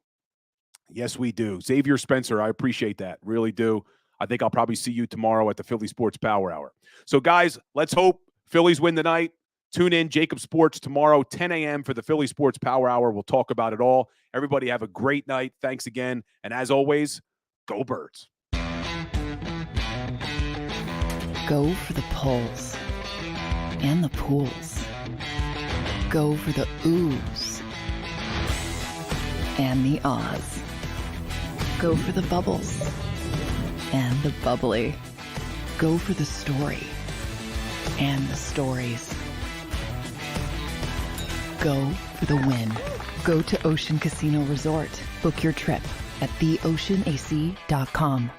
Yes, we do. Xavier Spencer, I appreciate that. Really do. I think I'll probably see you tomorrow at the Philly Sports Power Hour. So, guys, let's hope Phillies win tonight. Tune in, JAKIB Sports, tomorrow, 10 a.m. for the Philly Sports Power Hour. We'll talk about it all. Everybody have a great night. Thanks again. And as always, go Birds. Go for the pulls and the pools. Go for the oohs and the ahs. Go for the bubbles and the bubbly. Go for the story and the stories. Go for the win. Go to Ocean Casino Resort. Book your trip at theoceanac.com.